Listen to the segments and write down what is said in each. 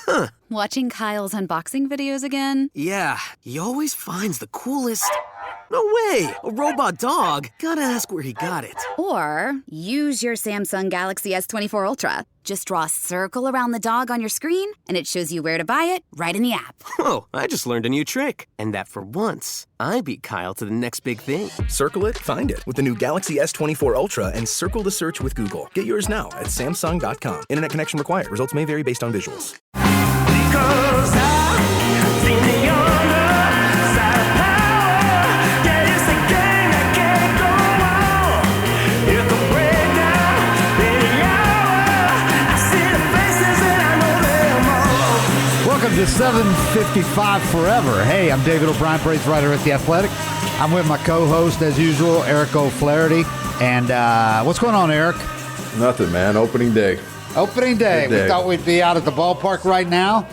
Huh. Watching Kyle's unboxing videos again? Yeah, he always finds the coolest... No way! A robot dog? Gotta ask where he got it. Or use your Samsung Galaxy S24 Ultra. Just draw a circle around the dog on your screen, and it shows you where to buy it right in the app. Oh, I just learned a new trick. And that for once, I beat Kyle to the next big thing. Circle it, find it with the new Galaxy S24 Ultra and circle the search with Google. Get yours now at Samsung.com. Internet connection required. Results may vary based on visuals. Because I've seen the other side of power. Yeah, it's a game that can't go on. It can break down any hour. I see the faces and I know them all. Welcome to 755 Forever. Hey, I'm David O'Brien, Braves writer at The Athletic. I'm with my co-host, as usual, Eric O'Flaherty. And what's going on, Eric? Nothing, man. Opening day. Opening day. We thought we'd be out at the ballpark right now,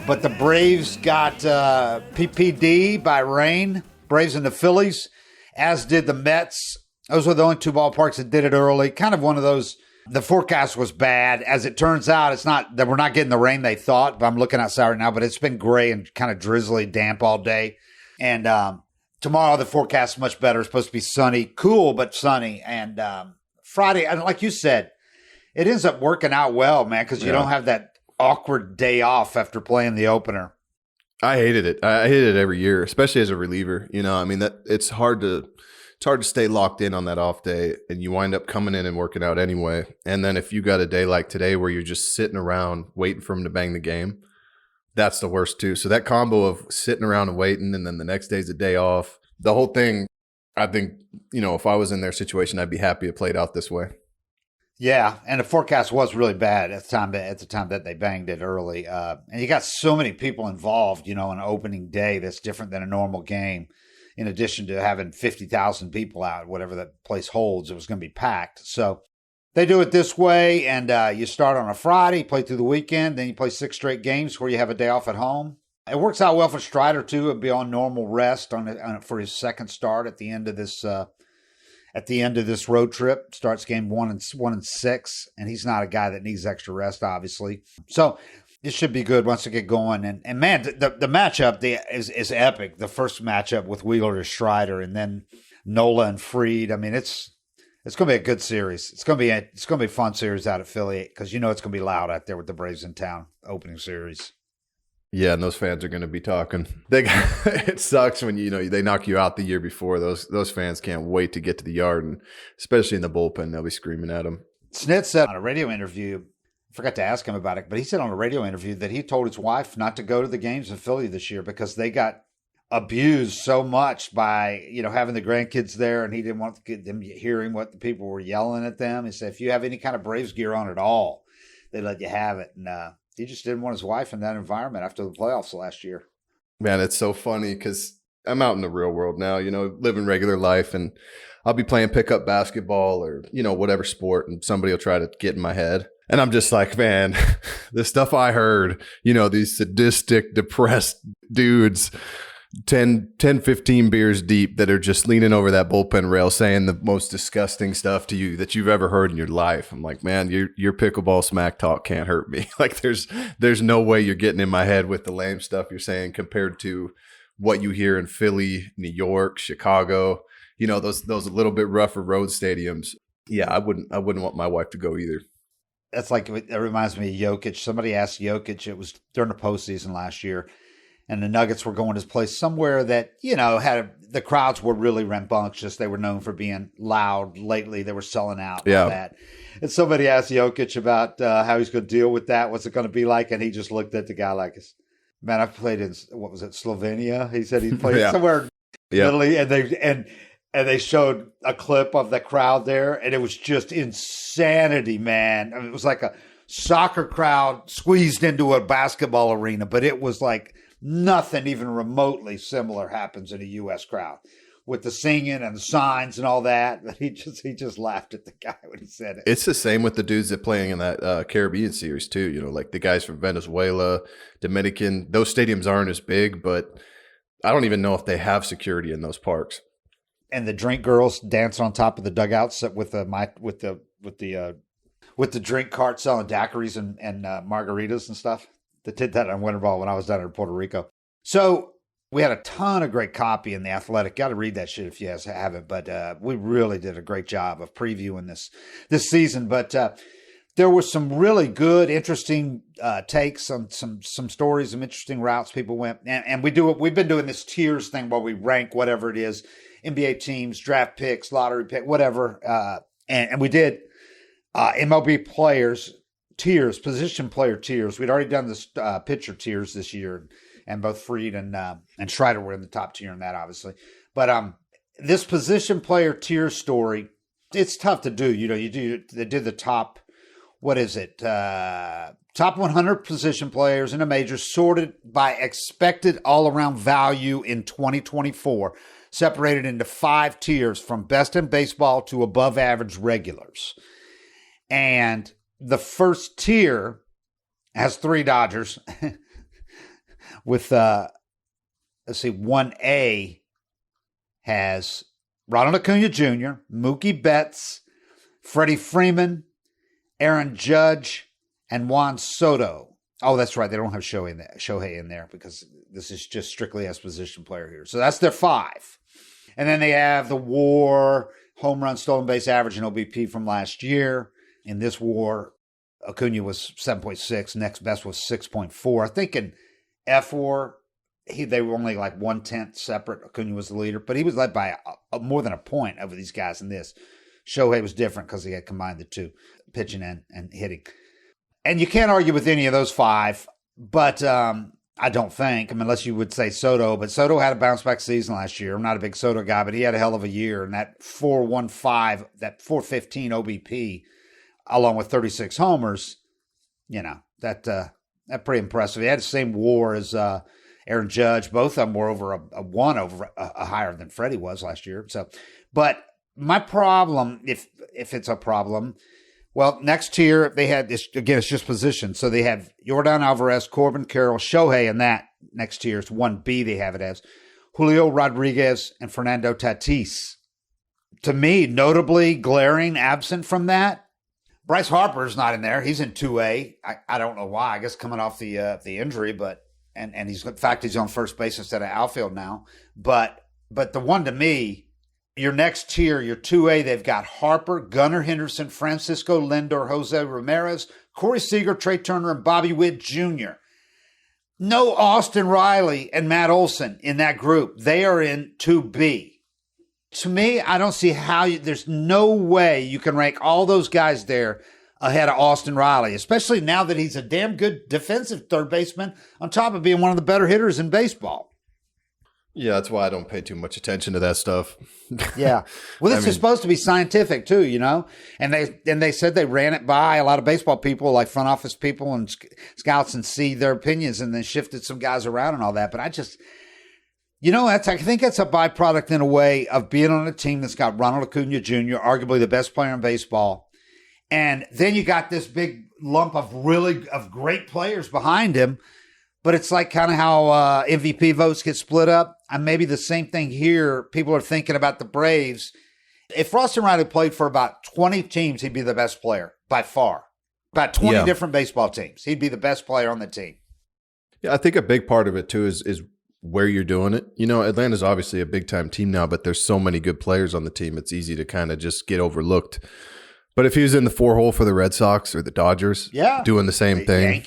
but the Braves got PPD by rain. Braves and the Phillies, as did the Mets. Those were the only two ballparks that did it early. Kind of one of those, the forecast was bad. As it turns out, it's not that we're not getting the rain they thought, but I'm looking outside right now, but it's been gray and kind of drizzly, damp all day. And tomorrow the forecast is much better. It's supposed to be sunny, cool, but sunny. And Friday, and like you said, it ends up working out well, man, because you don't have that awkward day off after playing the opener. I hated it. I hate it every year, especially as a reliever. You know, I mean, that it's hard to stay locked in on that off day, and you wind up coming in and working out anyway. And then if you got a day like today where you're just sitting around waiting for him to bang the game, that's the worst too. So that combo of sitting around and waiting, and then the next day's a day off, the whole thing, I think, you know, if I was in their situation, I'd be happy it played out this way. Yeah, and the forecast was really bad at the time that they banged it early. And you got so many people involved, you know, on opening day that's different than a normal game. In addition to having 50,000 people out, whatever that place holds, it was going to be packed. So they do it this way, and you start on a Friday, play through the weekend, then you play 6 straight games where you have a day off at home. It works out well for Strider, too. It'll be on normal rest for his second start at the end of this road trip. Starts game 1 and 6, and he's not a guy that needs extra rest, obviously. So it should be good once they get going. And man, the matchup is epic. The first matchup with Wheeler to Strider, and then Nola and Fried. I mean, it's going to be a good series. It's going to be a fun series out at Philly because you know it's going to be loud out there with the Braves in town opening series. Yeah, and those fans are going to be talking. It sucks when they knock you out the year before. Those fans can't wait to get to the yard, and especially in the bullpen, they'll be screaming at them. Snit said on a radio interview, I forgot to ask him about it, but he said on a radio interview that he told his wife not to go to the games in Philly this year because they got abused so much by having the grandkids there, and he didn't want them hearing what the people were yelling at them. He said if you have any kind of Braves gear on at all, they let you have it, and he just didn't want his wife in that environment after the playoffs last year. Man, it's so funny because I'm out in the real world now, living regular life, and I'll be playing pickup basketball or, whatever sport, and somebody will try to get in my head. And I'm just like, man, the stuff I heard, these sadistic, depressed dudes, 10, 15 beers deep that are just leaning over that bullpen rail saying the most disgusting stuff to you that you've ever heard in your life. I'm like, man, your pickleball smack talk can't hurt me. Like there's no way you're getting in my head with the lame stuff you're saying compared to what you hear in Philly, New York, Chicago, those a little bit rougher road stadiums. Yeah, I wouldn't want my wife to go either. That's like, it reminds me of Jokic. Somebody asked Jokic, it was during the postseason last year, and the Nuggets were going to place somewhere that, the crowds were really rambunctious. They were known for being loud. Lately, they were selling out. Yeah. That. And somebody asked Jokic about how he's going to deal with that. What's it going to be like? And he just looked at the guy like, man, I've played in, what was it, Slovenia? He said he played somewhere in Italy, and they showed a clip of the crowd there, and it was just insanity, man. I mean, it was like a soccer crowd squeezed into a basketball arena, but it was like nothing even remotely similar happens in a U.S. crowd with the singing and the signs and all that. But he just laughed at the guy when he said it. It's the same with the dudes that playing in that Caribbean series too. Like the guys from Venezuela, Dominican. Those stadiums aren't as big, but I don't even know if they have security in those parks. And the drink girls dance on top of the dugouts with the drink cart selling daiquiris and margaritas and stuff. that did that on winter ball when I was down in Puerto Rico. So we had a ton of great copy in The Athletic. Got to read that shit if you guys haven't. But we really did a great job of previewing this season. But there were some really good, interesting takes on some stories, some interesting routes people went. And we've been doing this tiers thing where we rank whatever it is, NBA teams, draft picks, lottery pick, whatever. And we did MLB players tiers, position player tiers. We'd already done this pitcher tiers this year, and both Freed and Schreider were in the top tier in that, obviously. But this position player tier story, it's tough to do. They did the top. What is it? Top 100 position players in the majors sorted by expected all-around value in 2024, separated into 5 tiers from best in baseball to above-average regulars. And the first tier has 3 Dodgers with, 1A has Ronald Acuña Jr., Mookie Betts, Freddie Freeman, Aaron Judge, and Juan Soto. Oh, that's right. They don't have Shohei in there because this is just strictly as position player here. So that's their 5. And then they have the WAR, home run, stolen base average, and OBP from last year. In this WAR, Acuña was 7.6. Next best was 6.4. I think in F4, they were only like 1/10 separate. Acuña was the leader, but he was led by more than a point over these guys in this. Shohei was different because he had combined the 2, pitching and hitting. And you can't argue with any of those 5, but I don't think, unless you would say Soto. But Soto had a bounce-back season last year. I'm not a big Soto guy, but he had a hell of a year. And that 4.15, that 4.15 OBP, along with 36 homers, that pretty impressive. He had the same WAR as Aaron Judge. Both of them were over a 1 over a higher than Freddie was last year. So, but my problem, if it's a problem, well, next tier, they had this, again, it's just position. So they have Yordan Alvarez, Corbin Carroll, Shohei in that next tier. It's 1B, they have it as. Julio Rodriguez and Fernando Tatis. To me, notably glaring absent from that. Bryce Harper's not in there. He's in 2A. I don't know why. I guess coming off the injury, but and he's, in fact, he's on first base instead of outfield now. But the one to me, your next tier, your 2A, they've got Harper, Gunnar Henderson, Francisco Lindor, Jose Ramirez, Corey Seager, Trey Turner, and Bobby Witt Jr. No Austin Riley and Matt Olson in that group. They are in 2B. To me, I don't see how there's no way you can rank all those guys there ahead of Austin Riley, especially now that he's a damn good defensive third baseman on top of being one of the better hitters in baseball. Yeah, that's why I don't pay too much attention to that stuff. Yeah. Well, this is supposed to be scientific too, And they said they ran it by a lot of baseball people, like front office people and scouts, and see their opinions, and then shifted some guys around and all that. But I just, I think that's a byproduct in a way of being on a team that's got Ronald Acuña Jr., arguably the best player in baseball. And then you got this big lump of great players behind him. But it's like kind of how MVP votes get split up. And maybe the same thing here. People are thinking about the Braves. If Austin Riley played for about 20 teams, he'd be the best player by far. About 20 different baseball teams. He'd be the best player on the team. Yeah, I think a big part of it, too, is where you're doing it. Atlanta's obviously a big-time team now, but there's so many good players on the team, it's easy to kind of just get overlooked. But if he was in the 4-hole for the Red Sox or the Dodgers, doing the same thing.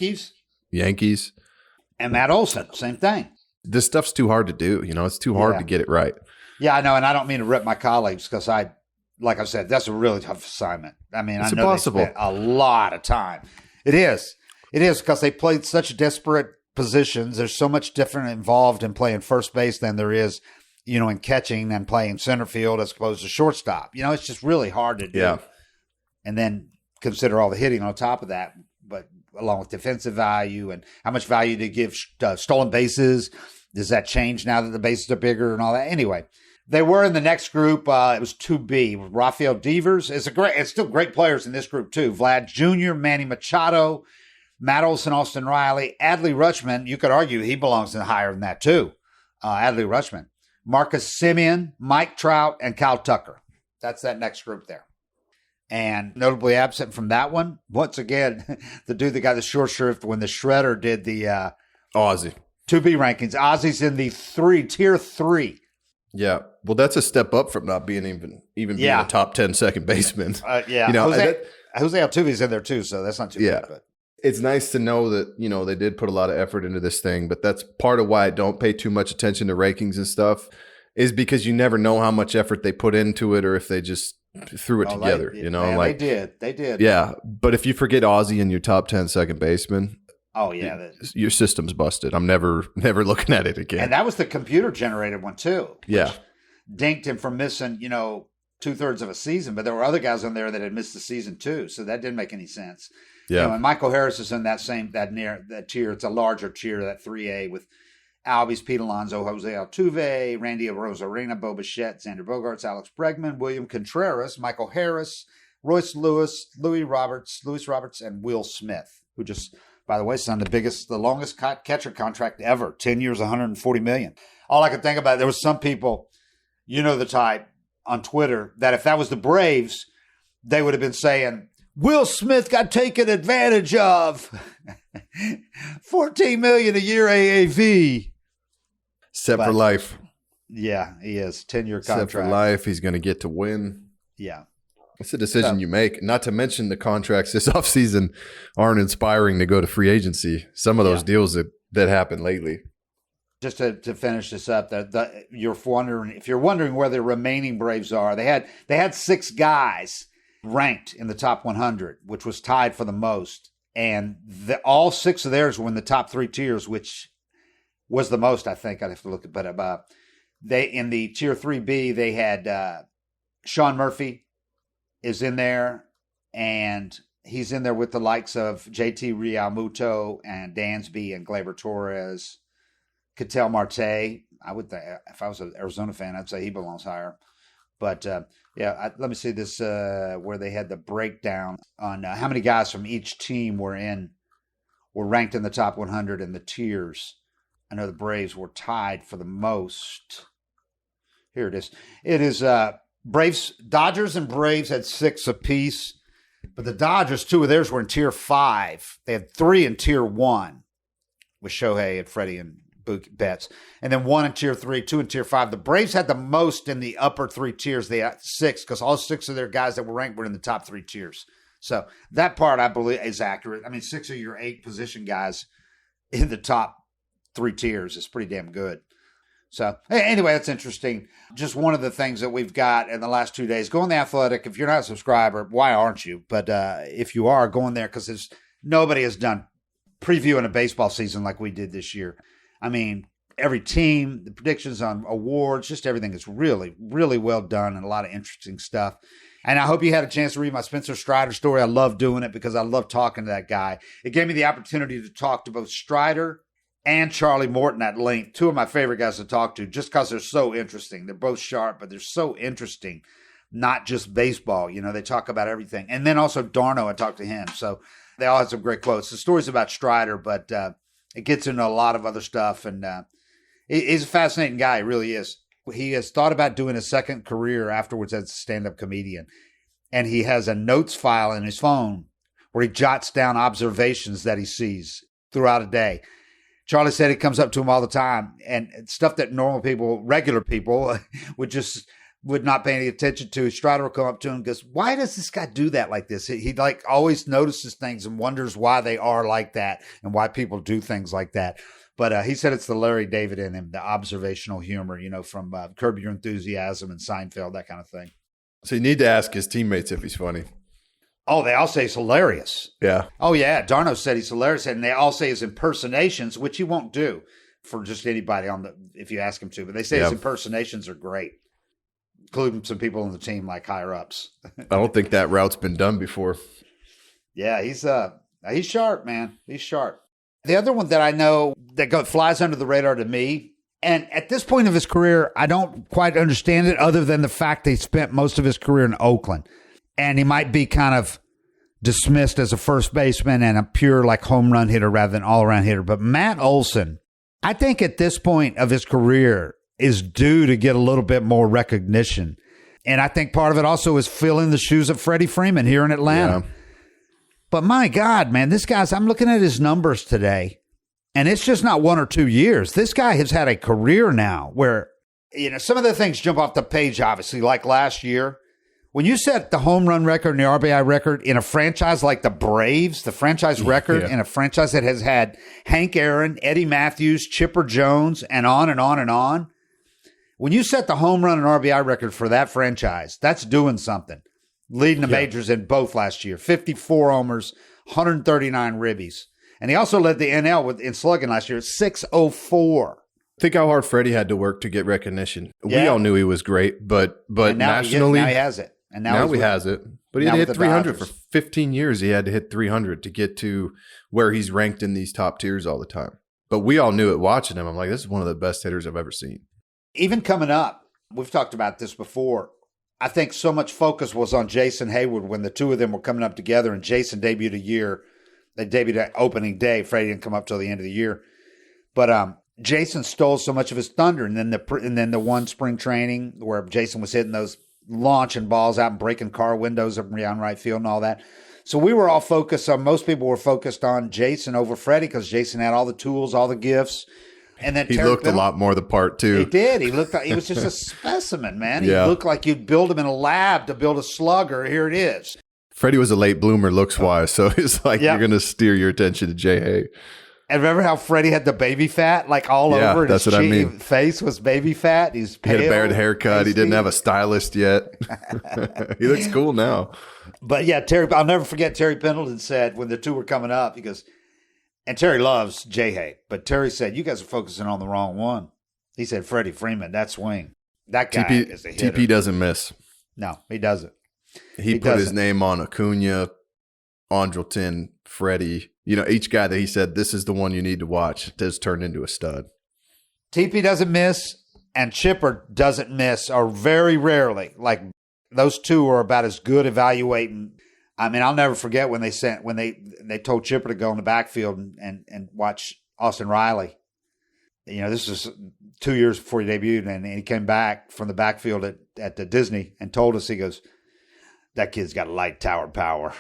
Yankees. And Matt Olson, same thing. This stuff's too hard to do. It's too hard to get it right. Yeah, I know. And I don't mean to rip my colleagues because like I said, that's a really tough assignment. I mean, it's I know impossible. They spent a lot of time. It is because they played such desperate positions. There's so much different involved in playing first base than there is, in catching and playing center field as opposed to shortstop. It's just really hard to do. Yeah. And then consider all the hitting on top of that. But along with defensive value and how much value to give stolen bases. Does that change now that the bases are bigger and all that? Anyway, they were in the next group. It was 2B. Rafael Devers. It's still great players in this group too. Vlad Jr., Manny Machado, Matt Olson, Austin Riley, Adley Rutschman. You could argue he belongs in higher than that too. Adley Rutschman, Marcus Semien, Mike Trout, and Kyle Tucker. That's that next group there. And notably absent from that one, once again, the dude that got the short shrift when the Shredder did the Ozzy. 2B rankings. Ozzy's in the tier 3. Yeah. Well, that's a step up from not being even being a top 10 second baseman. Yeah. You know, Jose Altuve's in there too, so that's not too bad. But it's nice to know that, you know, they did put a lot of effort into this thing, but that's part of why I don't pay too much attention to rankings and stuff, is because you never know how much effort they put into it or if they just threw it together, you know, man, like they did. Yeah. But if you forget Ozzy in your top 10 second baseman, oh yeah, your system's busted. I'm never looking at it again. And that was the computer generated one too. Yeah. Dinked him for missing, 2/3 of a season, but there were other guys on there that had missed the season too. So that didn't make any sense. Yeah. And Michael Harris is in that tier. It's a larger tier, that 3A with Albies, Pete Alonso, Jose Altuve, Randy Arozarena, Bo Bichette, Xander Bogaerts, Alex Bregman, William Contreras, Michael Harris, Royce Lewis, Louis Roberts, and Will Smith, who just, by the way, signed the longest catcher contract ever, 10 years, $140 million. All I could think about, there was some people, the type on Twitter, that if that was the Braves, they would have been saying, Will Smith got taken advantage of. $14 million a year AAV. Set for life. Yeah, he is. 10-year contract. Set for life. He's going to get to win. Yeah. It's a decision you make. Not to mention the contracts this offseason aren't inspiring to go to free agency. Some of those deals that happened lately. Just to finish this up, if you're wondering where the remaining Braves are, they had 6 guys ranked in the top 100, which was tied for the most. And all 6 of theirs were in the top 3 tiers, which was the most, I think. I'd have to look at it. But they in the tier 3B, they had Sean Murphy is in there, and he's in there with the likes of JT Realmuto and Dansby and Gleyber Torres, Ketel Marte. I would think, if I was an Arizona fan, I'd say he belongs higher. But let me see this where they had the breakdown on how many guys from each team were ranked in the top 100 in the tiers. I know the Braves were tied for the most. Here it is. It is Dodgers and Braves had 6 apiece, but the Dodgers, 2 of theirs were in tier 5. They had 3 in tier 1 with Shohei and Freddie and Betts, and then 1 in tier 3, 2 in tier 5. The Braves had the most in the upper 3 tiers. They had 6 because all 6 of their guys that were ranked were in the top 3 tiers. So that part, I believe, is accurate. I mean, 6 of your 8 position guys in the top 3 tiers is pretty damn good. So anyway, that's interesting. Just one of the things that we've got in the last 2 days. Go on The Athletic. If you're not a subscriber, why aren't you? But if you are, go in there because nobody has done previewing a baseball season like we did this year. I mean, every team, the predictions on awards, just everything is really, really well done and a lot of interesting stuff. And I hope you had a chance to read my Spencer Strider story. I love doing it because I love talking to that guy. It gave me the opportunity to talk to both Strider and Charlie Morton at length, 2 of my favorite guys to talk to just because they're so interesting. They're both sharp, but they're so interesting, not just baseball. They talk about everything. And then also Darno, I talked to him. So they all had some great quotes. The story's about Strider, but it gets into a lot of other stuff. And he's a fascinating guy. He really is. He has thought about doing a second career afterwards as a stand-up comedian. And he has a notes file in his phone where he jots down observations that he sees throughout a day. Charlie said it comes up to him all the time, and stuff that normal people, regular people, would not pay any attention to. Strider will come up to him and goes, "Why does this guy do that like this?" He always notices things and wonders why they are like that and why people do things like that. But he said it's the Larry David in him, the observational humor, from Curb Your Enthusiasm and Seinfeld, that kind of thing. So you need to ask his teammates if he's funny. Oh, they all say he's hilarious. Yeah. Oh, yeah. Darno said he's hilarious. And they all say his impersonations, which he won't do for just anybody if you ask him to. But they say his impersonations are great, including some people on the team like higher ups. I don't think that route's been done before. Yeah, he's sharp, man. He's sharp. The other one that I know that flies under the radar to me, and at this point of his career, I don't quite understand it other than the fact that he spent most of his career in Oakland. And he might be kind of dismissed as a first baseman and a pure home run hitter rather than all-around hitter. But Matt Olson, I think at this point of his career is due to get a little bit more recognition. And I think part of it also is filling the shoes of Freddie Freeman here in Atlanta. Yeah. But my God, man, I'm looking at his numbers today, and it's just not 1 or 2 years. This guy has had a career now where, some of the things jump off the page, obviously, like last year. When you set the home run record and the RBI record in a franchise like the Braves, the franchise record in a franchise that has had Hank Aaron, Eddie Matthews, Chipper Jones, and on and on and on. When you set the home run and RBI record for that franchise, that's doing something. Leading the majors in both last year. 54 homers, 139 ribbies. And he also led the NL in slugging last year at 604. Think how hard Freddie had to work to get recognition. We all knew he was great, but nationally, now he has it. And now he has it. But he had to hit 300 for 15 years. He had to hit 300 to get to where he's ranked in these top tiers all the time. But we all knew it watching him. I'm like, this is one of the best hitters I've ever seen. Even coming up, we've talked about this before. I think so much focus was on Jason Hayward when the two of them were coming up together, and Jason debuted a year. They debuted at opening day. Freddie didn't come up till the end of the year. But Jason stole so much of his thunder, and then the one spring training where Jason was hitting those launching balls out and breaking car windows around right field and all that. So we were all focused on, most people were focused on Jason over Freddie because Jason had all the tools, all the gifts. And then he looked a lot more the part too. He did. He was just a specimen, man. He looked like you'd build him in a lab to build a slugger. Here it is. Freddie was a late bloomer looks wise, so it's like you're going to steer your attention to Jay Hay. And remember how Freddie had the baby fat like all over? That's what I mean. Face was baby fat. He's pale. He had a Barrett haircut. Pasty. He didn't have a stylist yet. He looks cool now. But yeah, I'll never forget Terry Pendleton said when the two were coming up, he goes, and Terry loves Jay Hay, but Terry said, you guys are focusing on the wrong one. He said, Freddie Freeman, that swing. That guy is a hitter. TP doesn't miss. No, he doesn't. He put his name on Acuña, Andrelton, Freddie. Each guy that he said, this is the one you need to watch, has turned into a stud. TP doesn't miss, and Chipper doesn't miss, or very rarely. Like, those two are about as good evaluating. I mean, I'll never forget when they told Chipper to go in the backfield and watch Austin Riley. This was 2 years before he debuted, and he came back from the backfield at the Disney and told us, he goes, that kid's got light tower power.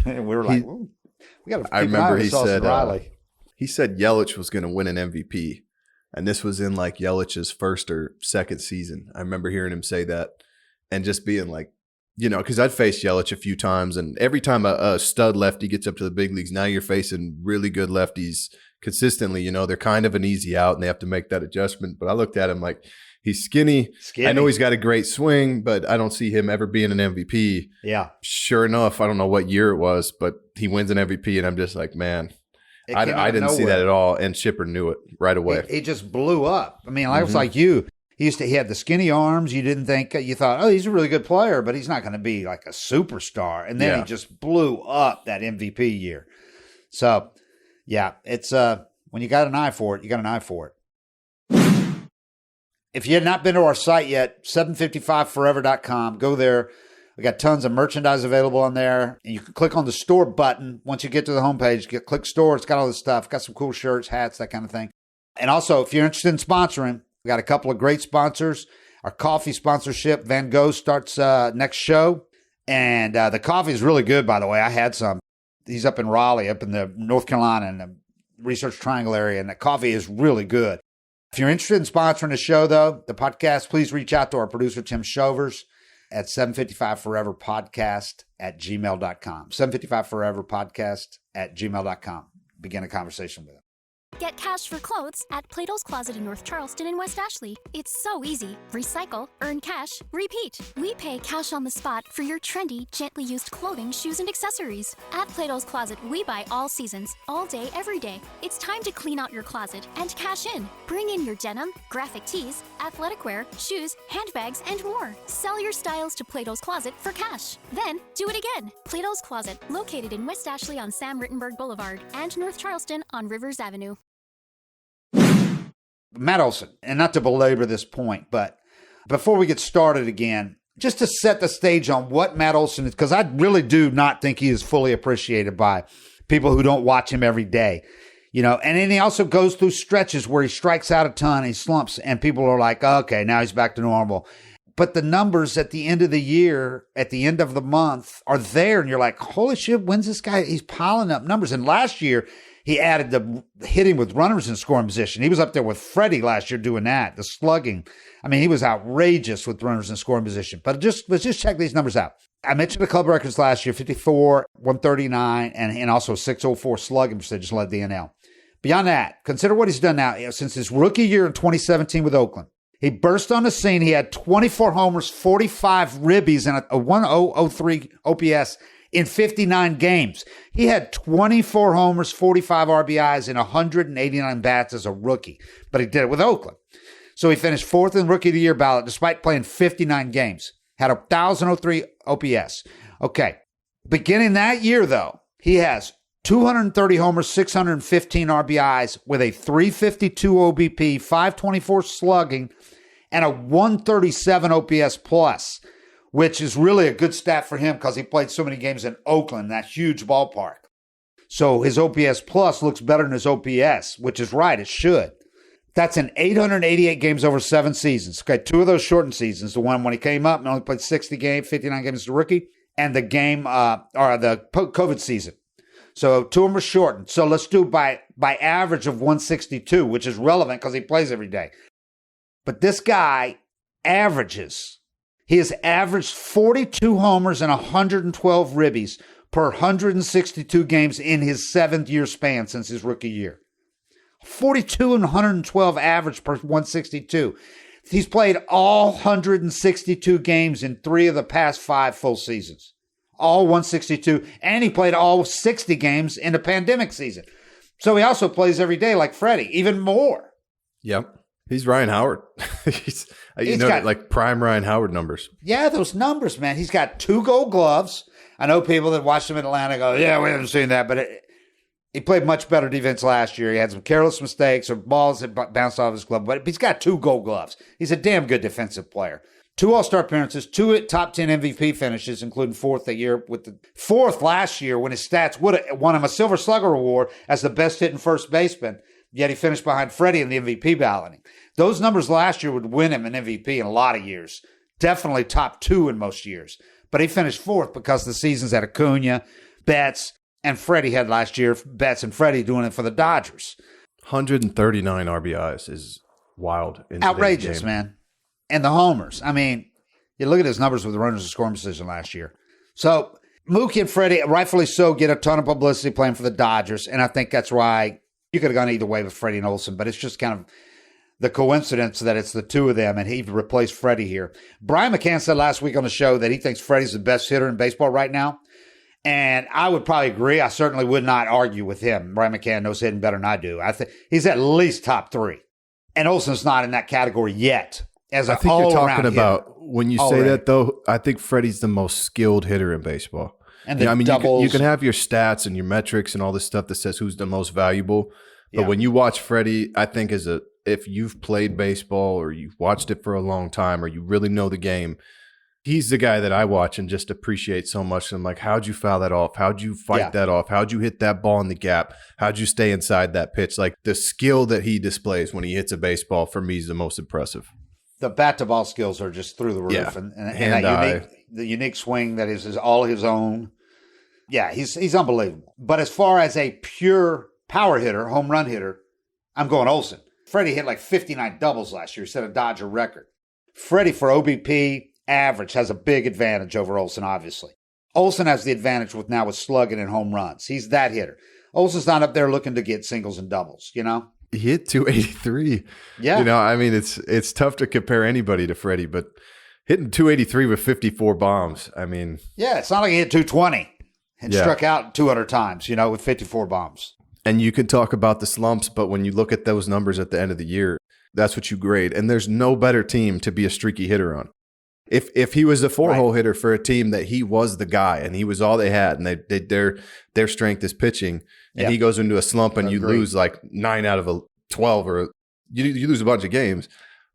And we were like, we got to keep an eye on Austin Riley. He said Yelich was going to win an MVP, and this was in like Yelich's first or second season. I remember hearing him say that and just being like, because I'd faced Yelich a few times, and every time a stud lefty gets up to the big leagues, now you're facing really good lefties consistently. They're kind of an easy out, and they have to make that adjustment. But I looked at him like, he's skinny. I know he's got a great swing, but I don't see him ever being an MVP. Yeah. Sure enough, I don't know what year it was, but he wins an MVP, and I'm just like, man, I didn't see that at all. And Chipper knew it right away. He just blew up. I mean, I was like you. He had the skinny arms. You thought, oh, he's a really good player, but he's not going to be like a superstar. And then he just blew up that MVP year. So, yeah, it's when you got an eye for it, you got an eye for it. If you had not been to our site yet, 755forever.com, go there. We got tons of merchandise available on there. And you can click on the store button. Once you get to the homepage, click store. It's got all this stuff. Got some cool shirts, hats, that kind of thing. And also, if you're interested in sponsoring, we got a couple of great sponsors. Our coffee sponsorship, Van Gogh, starts next show. And the coffee is really good, by the way. I had some. He's up in Raleigh, up in the North Carolina, in the Research Triangle area. And the coffee is really good. If you're interested in sponsoring the show, though, the podcast, please reach out to our producer, Tim Shovers, at 755foreverpodcast@gmail.com. 755foreverpodcast@gmail.com. Begin a conversation with him. Get cash for clothes at Plato's Closet in North Charleston and West Ashley. It's so easy. Recycle, earn cash, repeat. We pay cash on the spot for your trendy, gently used clothing, shoes, and accessories. At Plato's Closet, we buy all seasons, all day, every day. It's time to clean out your closet and cash in. Bring in your denim, graphic tees, athletic wear, shoes, handbags, and more. Sell your styles to Plato's Closet for cash. Then, do it again. Plato's Closet, located in West Ashley on Sam Rittenberg Boulevard and North Charleston on Rivers Avenue. Matt Olson, and not to belabor this point, but before we get started again, just to set the stage on what Matt Olson is, because I really do not think he is fully appreciated by people who don't watch him every day. And then he also goes through stretches where he strikes out a ton, he slumps, and people are like, okay, now he's back to normal. But the numbers at the end of the year, at the end of the month, are there. And you're like, holy shit, when's this guy? He's piling up numbers. And last year, he added the hitting with runners in scoring position. He was up there with Freddie last year doing that, the slugging. I mean, he was outrageous with runners in scoring position. But let's just check these numbers out. I mentioned the club records last year, 54, 139, and also 604 slugging percentage led the NL. Beyond that, consider what he's done now since his rookie year in 2017 with Oakland. He burst on the scene. He had 24 homers, 45 ribbies, and a 1.003 OPS in 59 games. He had 24 homers, 45 RBIs, and 189 bats as a rookie, but he did it with Oakland. So he finished fourth in Rookie of the Year ballot despite playing 59 games. Had a 1,003 OPS. Okay. Beginning that year, though, he has 230 homers, 615 RBIs with a 352 OBP, 524 slugging, and a 137 OPS plus, which is really a good stat for him because he played so many games in Oakland, that huge ballpark. So his OPS plus looks better than his OPS, which is right. It should. That's in 888 games over 7 seasons. Okay, 2 of those shortened seasons, the one when he came up and only played 60 games, 59 games as a rookie, and the the COVID season. So 2 of them are shortened. So let's do by average of 162, which is relevant because he plays every day. But this guy averages. He has averaged 42 homers and 112 ribbies per 162 games in his 7th-year span since his rookie year. 42 and 112 average per 162. He's played all 162 games in 3 of the past 5 full seasons. All 162. And he played all 60 games in the pandemic season. So he also plays every day like Freddie, even more. Yep. He's Ryan Howard. he's got like prime Ryan Howard numbers. Yeah, those numbers, man. He's got 2 Gold Gloves. I know people that watch him in Atlanta go, yeah, we haven't seen that, but he played much better defense last year. He had some careless mistakes or balls that bounced off his glove, but he's got 2 Gold Gloves. He's a damn good defensive player. 2 All-Star appearances, 2 top 10 MVP finishes, including 4th that year with the 4th last year when his stats would have won him a Silver Slugger award as the best hitting first baseman. Yet he finished behind Freddie in the MVP balloting. Those numbers last year would win him an MVP in a lot of years. Definitely top 2 in most years. But he finished 4th because the seasons that Acuña, Betts, and Freddie had last year. Betts and Freddie doing it for the Dodgers. 139 RBIs is wild. Outrageous, man. And the homers. I mean, you look at his numbers with the runners in scoring position last year. So Mookie and Freddie, rightfully so, get a ton of publicity playing for the Dodgers. And I think that's why you could have gone either way with Freddie and Olson, but it's just kind of the coincidence that it's the 2 of them, and he replaced Freddie here. Brian McCann said last week on the show that he thinks Freddie's the best hitter in baseball right now, and I would probably agree. I certainly would not argue with him. Brian McCann knows hitting better than I do. I think he's at least top 3, and Olson's not in that category yet. I think you're talking about, when you say that, though, I think Freddie's the most skilled hitter in baseball. And doubles. You can have your stats and your metrics and all this stuff that says who's the most valuable. But when you watch Freddie, I think if you've played baseball or you've watched it for a long time or you really know the game, he's the guy that I watch and just appreciate so much. I'm like, how'd you foul that off? How'd you fight that off? How'd you hit that ball in the gap? How'd you stay inside that pitch? Like the skill that he displays when he hits a baseball, for me, is the most impressive. The bat-to-ball skills are just through the roof. Yeah. And the unique swing that is all his own. Yeah, he's unbelievable. But as far as a pure power hitter, home run hitter, I'm going Olson. Freddie hit like 59 doubles last year. He set a Dodger record. Freddie, for OBP average, has a big advantage over Olson, obviously. Olson has the advantage with slugging and home runs. He's that hitter. Olson's not up there looking to get singles and doubles, you know? He hit 283. Yeah. You know, I mean, it's tough to compare anybody to Freddie, but hitting 283 with 54 bombs, I mean. Yeah, it's not like he hit 220 and struck out 200 times, with 54 bombs. And you can talk about the slumps, but when you look at those numbers at the end of the year, that's what you grade. And there's no better team to be a streaky hitter on. If he was a 4-hole hitter for a team that he was the guy and he was all they had, and their strength is pitching, and he goes into a slump and you lose like 9 out of 12, or you lose a bunch of games.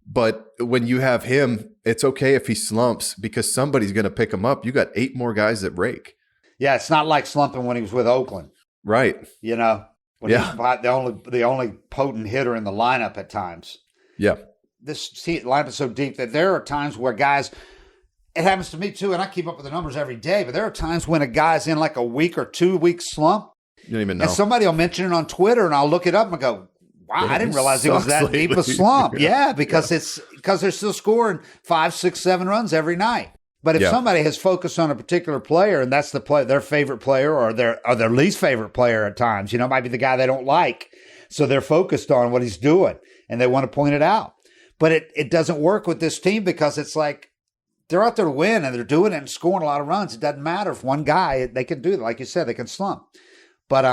But when you have him, it's okay if he slumps because somebody's going to pick him up. You got 8 more guys that rake. Yeah, it's not like slumping when he was with Oakland. Right. When he was the only potent hitter in the lineup at times. Yeah. lineup is so deep that there are times where guys, it happens to me too, and I keep up with the numbers every day, but there are times when a guy's in like a week or 2 week slump. You don't even know. And somebody will mention it on Twitter, and I'll look it up and go, wow, I didn't realize it was that deep a slump. Yeah, because they're still scoring 5, 6, 7 runs every night. But if somebody has focused on a particular player, and that's their favorite player or their least favorite player at times, it might be the guy they don't like. So they're focused on what he's doing, and they want to point it out. But it doesn't work with this team because it's like they're out there to win, and they're doing it and scoring a lot of runs. It doesn't matter if one guy, they can do it. Like you said, they can slump. But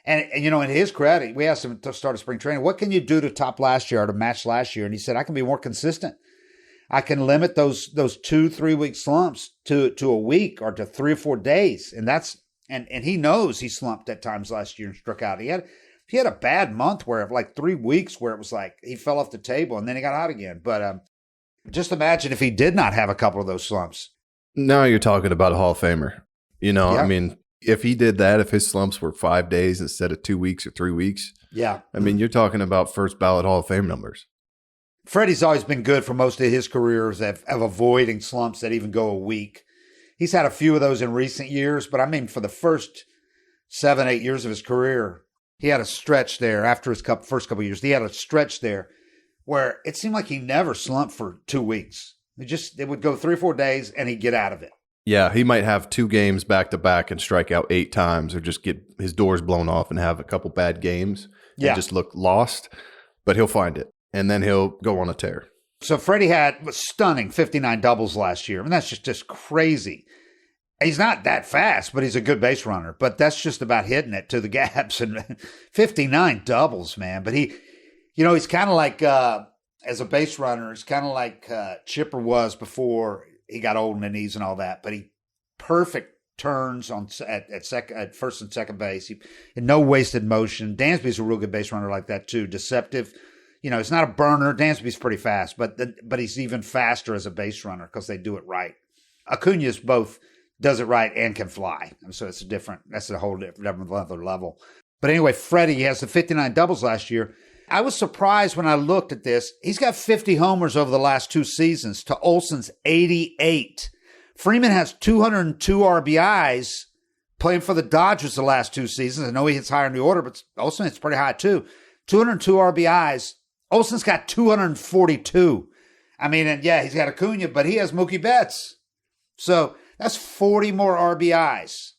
And in his credit, we asked him to start a spring training, what can you do to top last year or to match last year? And he said, I can be more consistent. I can limit those 2-3 week slumps to a week or to 3 or 4 days. And and he knows he slumped at times last year and struck out. He had a bad month where like 3 weeks where it was like he fell off the table and then he got out again. But just imagine if he did not have a couple of those slumps. Now you're talking about a Hall of Famer. I mean, if he did that, if his slumps were 5 days instead of 2 weeks or 3 weeks, I mean, you're talking about first ballot Hall of Fame numbers. Freddie's always been good for most of his careers of avoiding slumps that even go a week. He's had a few of those in recent years, but I mean, for the first 7, 8 years of his career, he had a stretch there after his first couple of years. He had a stretch there where it seemed like he never slumped for 2 weeks. It would go 3 or 4 days and he'd get out of it. Yeah, he might have 2 games back to back and strike out 8 times or just get his doors blown off and have a couple bad games and just look lost, but he'll find it and then he'll go on a tear. So Freddie had stunning 59 doubles last year. I mean, that's just crazy. He's not that fast, but he's a good base runner. But that's just about hitting it to the gaps. And 59 doubles, man. But he's kind of like, as a base runner, he's kind of like Chipper was before he got old in the knees and all that. But he perfect turns at first and second base. No wasted motion. Dansby's a real good base runner like that too. Deceptive. He's not a burner. Dansby's pretty fast, but he's even faster as a base runner because they do it right. Acuña's both does it right and can fly. And so that's a whole different level. But anyway, Freddie has the 59 doubles last year. I was surprised when I looked at this. He's got 50 homers over the last 2 seasons to Olson's 88. Freeman has 202 RBIs playing for the Dodgers the last 2 seasons. I know he hits higher in the order, but Olson hits pretty high too. 202 RBIs. Olson's got 242. I mean, and he's got Acuña, but he has Mookie Betts. So that's 40 more RBIs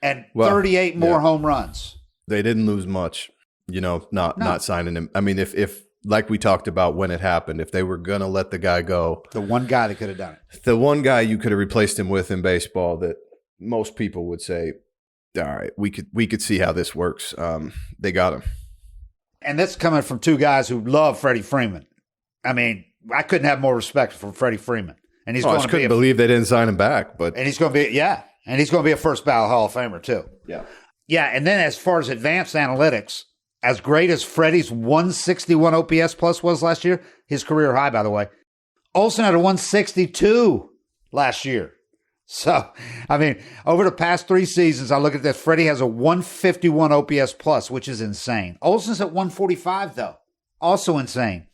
and 38 more home runs. They didn't lose much, not signing him. I mean, if like we talked about when it happened, if they were going to let the guy go. The one guy that could have done it. The one guy you could have replaced him with in baseball that most people would say, all right, we could see how this works. They got him. And that's coming from 2 guys who love Freddie Freeman. I mean, I couldn't have more respect for Freddie Freeman. And he's going to couldn't believe they didn't sign him back. And he's going to be, and he's going to be a first ballot Hall of Famer too. Yeah. Yeah, and then as far as advanced analytics, as great as Freddie's 161 OPS plus was last year, his career high, by the way, Olson had a 162 last year. So, I mean, over the past 3 seasons, I look at this. Freddie has a 151 OPS plus, which is insane. Olson's at 145, though. Also insane.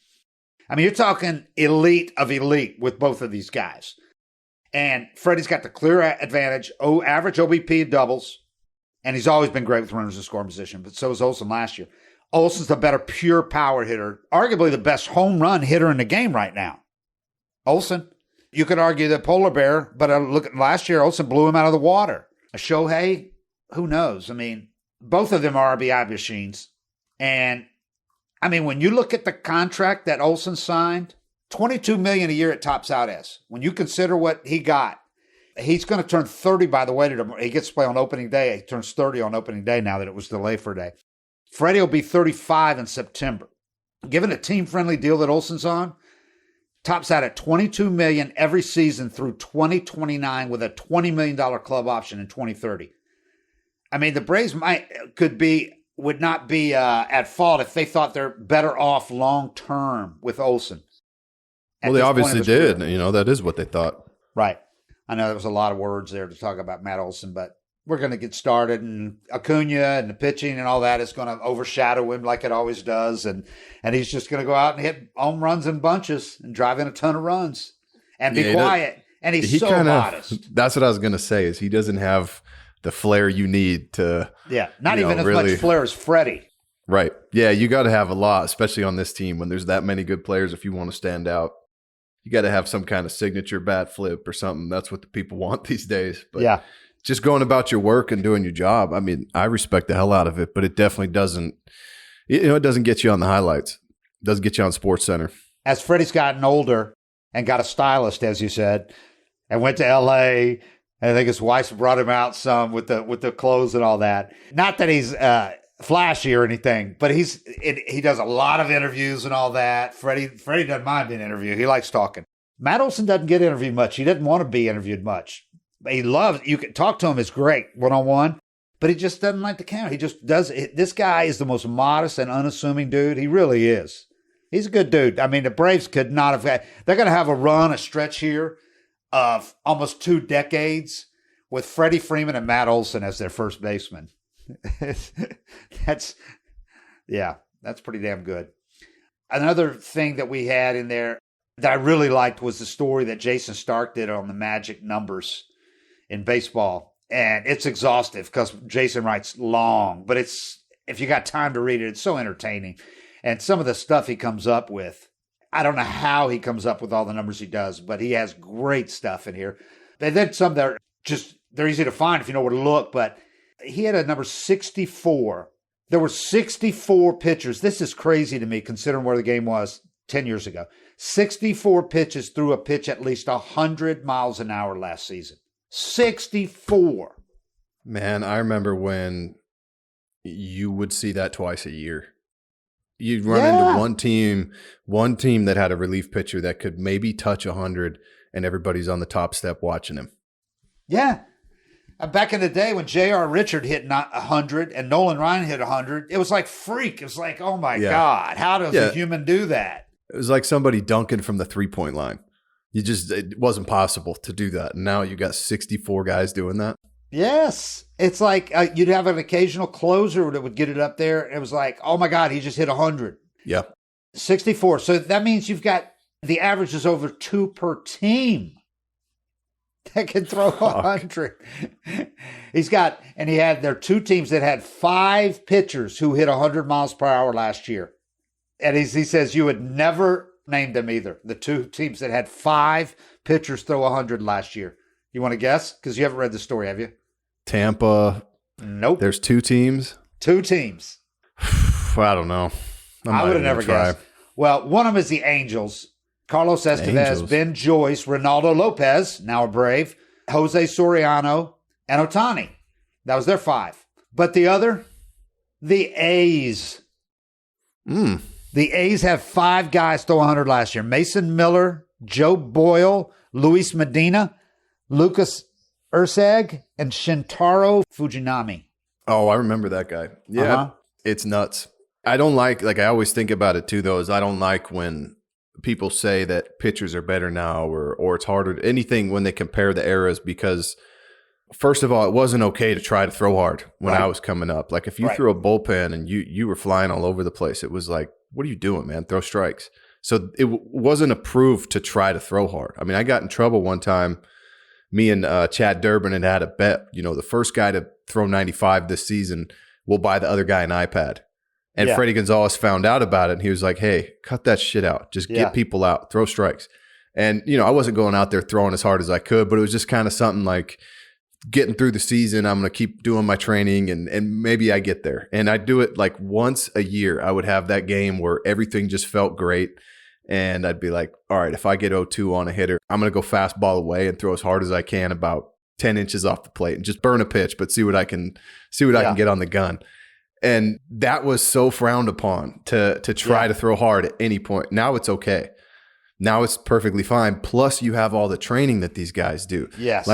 I mean, you're talking elite of elite with both of these guys. And Freddie's got the clear advantage, average OBP doubles, and he's always been great with runners in scoring position, but so was Olson last year. Olson's the better pure power hitter, arguably the best home run hitter in the game right now. Olson. You could argue that Polar Bear, but look at last year, Olson blew him out of the water. A Shohei, who knows? I mean, both of them are RBI machines. And, I mean, when you look at the contract that Olson signed, $22 million a year it tops out as. When you consider what he got, he's going to turn 30, by the way. He gets to play on opening day. He turns 30 on opening day now that it was delayed for a day. Freddie will be 35 in September. Given a team-friendly deal that Olson's on, tops out at $22 million every season through 2029 with a $20 million club option in 2030. I mean, the Braves would not be at fault if they thought they're better off long-term with Olson. Well, they obviously did. That is what they thought. Right. I know there was a lot of words there to talk about Matt Olson, but we're going to get started, and Acuña and the pitching and all that is going to overshadow him like it always does. And he's just going to go out and hit home runs in bunches and drive in a ton of runs and be quiet. And he's so modest. That's what I was going to say is he doesn't have the flair you need to. Yeah, not even as much flair as Freddie. Right. Yeah, you got to have a lot, especially on this team when there's that many good players. If you want to stand out, you got to have some kind of signature bat flip or something. That's what the people want these days. But yeah. Just going about your work and doing your job. I mean, I respect the hell out of it, but it definitely doesn't, it doesn't get you on the highlights. It doesn't get you on Sports Center. As Freddie's gotten older and got a stylist, as you said, and went to L.A., and I think his wife brought him out some with the clothes and all that. Not that he's flashy or anything, but he does a lot of interviews and all that. Freddie doesn't mind being interviewed. He likes talking. Matt Olson doesn't get interviewed much. He doesn't want to be interviewed much. He loves, you can talk to him, it's great one-on-one, but he just doesn't like the camera. He just does. This guy is the most modest and unassuming dude. He really is. He's a good dude. I mean, the Braves could not have they're going to have a stretch here of almost 2 decades with Freddie Freeman and Matt Olson as their first baseman. That's pretty damn good. Another thing that we had in there that I really liked was the story that Jason Stark did on the magic numbers in baseball. And it's exhaustive because Jason writes long, but if you got time to read it, it's so entertaining. And some of the stuff he comes up with, I don't know how he comes up with all the numbers he does, but he has great stuff in here. And then some that are they're easy to find if you know where to look, but he had a number 64. There were 64 pitchers. This is crazy to me considering where the game was 10 years ago. 64 pitches threw a pitch at least 100 miles an hour last season. 64. Man, I remember when you would see that twice a year. You'd run into one team that had a relief pitcher that could maybe touch 100, and everybody's on the top step watching him. Yeah. Back in the day when J.R. Richard hit 100 and Nolan Ryan hit 100, it was like freak. It was like, oh my God, how does a human do that? It was like somebody dunking from the 3-point line. It wasn't possible to do that. And now you got 64 guys doing that. Yes. It's like you'd have an occasional closer that would get it up there. It was like, oh my God, he just hit 100. Yeah. 64. So that means you've got the average is over 2 per team that can throw 100. He had there 2 teams that had 5 pitchers who hit 100 miles per hour last year. And he says you would never name them either. The 2 teams that had 5 pitchers throw 100 last year. You want to guess? Because you haven't read the story, have you? Tampa. Nope. There's 2 teams? 2 teams. I don't know. I would have never guessed. Well, one of them is the Angels. Carlos Estevez, Ben Joyce, Ronaldo Lopez, now a Brave, Jose Soriano, and Ohtani. That was their 5. But the other, the A's. The A's have 5 guys throw 100 last year. Mason Miller, Joe Boyle, Luis Medina, Lucas Ursag, and Shintaro Fujinami. Oh, I remember that guy. Yeah, It's nuts. I don't like I always think about it too, though, is I don't like when people say that pitchers are better now or it's harder, anything when they compare the eras, because first of all, it wasn't okay to try to throw hard when I was coming up. Like if you threw a bullpen and you were flying all over the place, it was like, what are you doing, man? Throw strikes. So it wasn't approved to try to throw hard. I mean, I got in trouble one time. Me and Chad Durbin had a bet, the first guy to throw 95 this season will buy the other guy an iPad. And Freddie Gonzalez found out about it, and he was like, hey, cut that shit out. Just get people out. Throw strikes. And, I wasn't going out there throwing as hard as I could, but it was just kind of something like getting through the season. I'm going to keep doing my training, and maybe I get there. And I do it like once a year. I would have that game where everything just felt great. And I'd be like, all right, if I get 0-2 on a hitter, I'm going to go fastball away and throw as hard as I can about 10 inches off the plate and just burn a pitch, but see what I can get on the gun. And that was so frowned upon to try to throw hard at any point. Now it's okay. Now it's perfectly fine. Plus you have all the training that these guys do. Yes.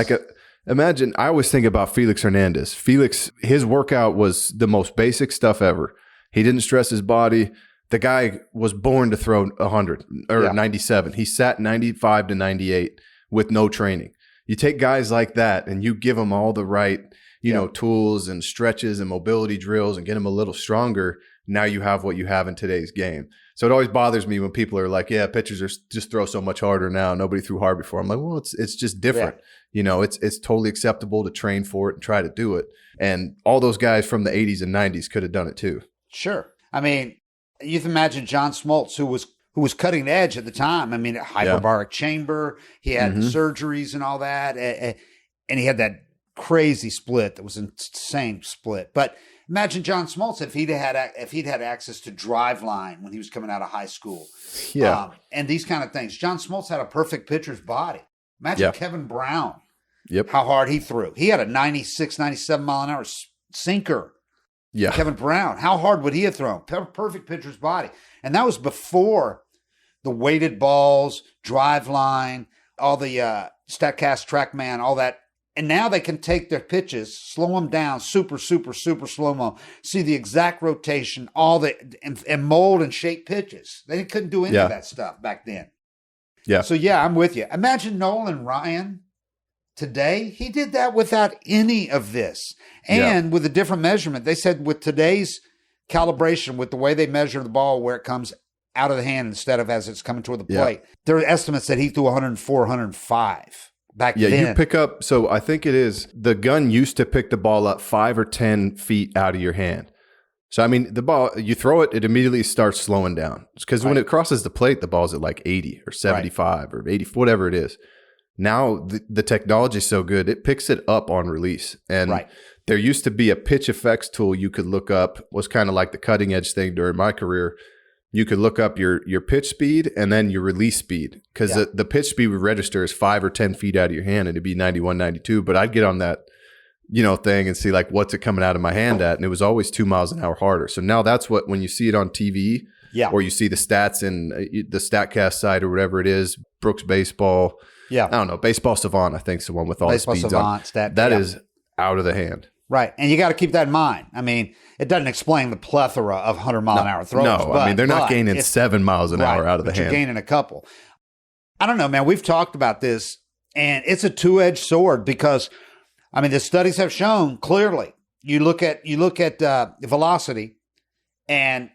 Imagine, I always think about Felix Hernandez. Felix, his workout was the most basic stuff ever. He didn't stress his body. The guy was born to throw 100 or 97. He sat 95 to 98 with no training. You take guys like that and you give them all the right tools and stretches and mobility drills and get him a little stronger, now you have what you have in today's game. So it always bothers me when people are like, yeah, pitchers are just throw so much harder now. Nobody threw hard before. I'm like, well, it's just different. Yeah. It's totally acceptable to train for it and try to do it. And all those guys from the 80s and 90s could have done it too. Sure. I mean, you can imagine John Smoltz, who was cutting edge at the time. I mean, hyperbaric chamber. He had surgeries and all that. And he had that crazy split that was an insane split. But imagine John Smoltz if he'd had access to drive line when he was coming out of high school. Yeah. And these kind of things. John Smoltz had a perfect pitcher's body. Imagine Kevin Brown. Yep. How hard he threw. He had a 96, 97 mile an hour sinker. Yeah. Kevin Brown. How hard would he have thrown? Perfect pitcher's body. And that was before the weighted balls, drive line, all the StatCast, TrackMan, all that. And now they can take their pitches, slow them down, super slow-mo, see the exact rotation, and mold and shape pitches. They couldn't do any of that stuff back then. Yeah. So, I'm with you. Imagine Nolan Ryan today. He did that without any of this. And with a different measurement. They said with today's calibration, with the way they measure the ball where it comes out of the hand instead of as it's coming toward the plate, there are estimates that he threw 104, 105. Back then. You pick up, so I think it is, the gun used to pick the ball up 5 or 10 feet out of your hand. So, I mean, the ball, you throw it, it immediately starts slowing down. Because when it crosses the plate, the ball's at like 80 or 75 or 80, whatever it is. Now, the technology is so good, it picks it up on release. And there used to be a pitch effects tool you could look up, was kind of like the cutting edge thing during my career. You could look up your pitch speed and then your release speed, because the pitch speed would register as 5 or 10 feet out of your hand and it'd be 91, 92. But I'd get on that, thing and see like, what's it coming out of my hand at? And it was always 2 miles an hour harder. So now that's what, when you see it on TV or you see the stats in the StatCast site or whatever it is, Brooks Baseball. Yeah. I don't know. Baseball Savant, I think, is the one with all Baseball the speeds Savant, on. That is out of the hand. Right. And you got to keep that in mind. I mean, it doesn't explain the plethora of 100-mile-an-hour throws. No, I mean, they're not gaining 7 miles an hour out of the hand. You're gaining a couple. I don't know, man. We've talked about this, and it's a two-edged sword because, I mean, the studies have shown clearly. You look at velocity, and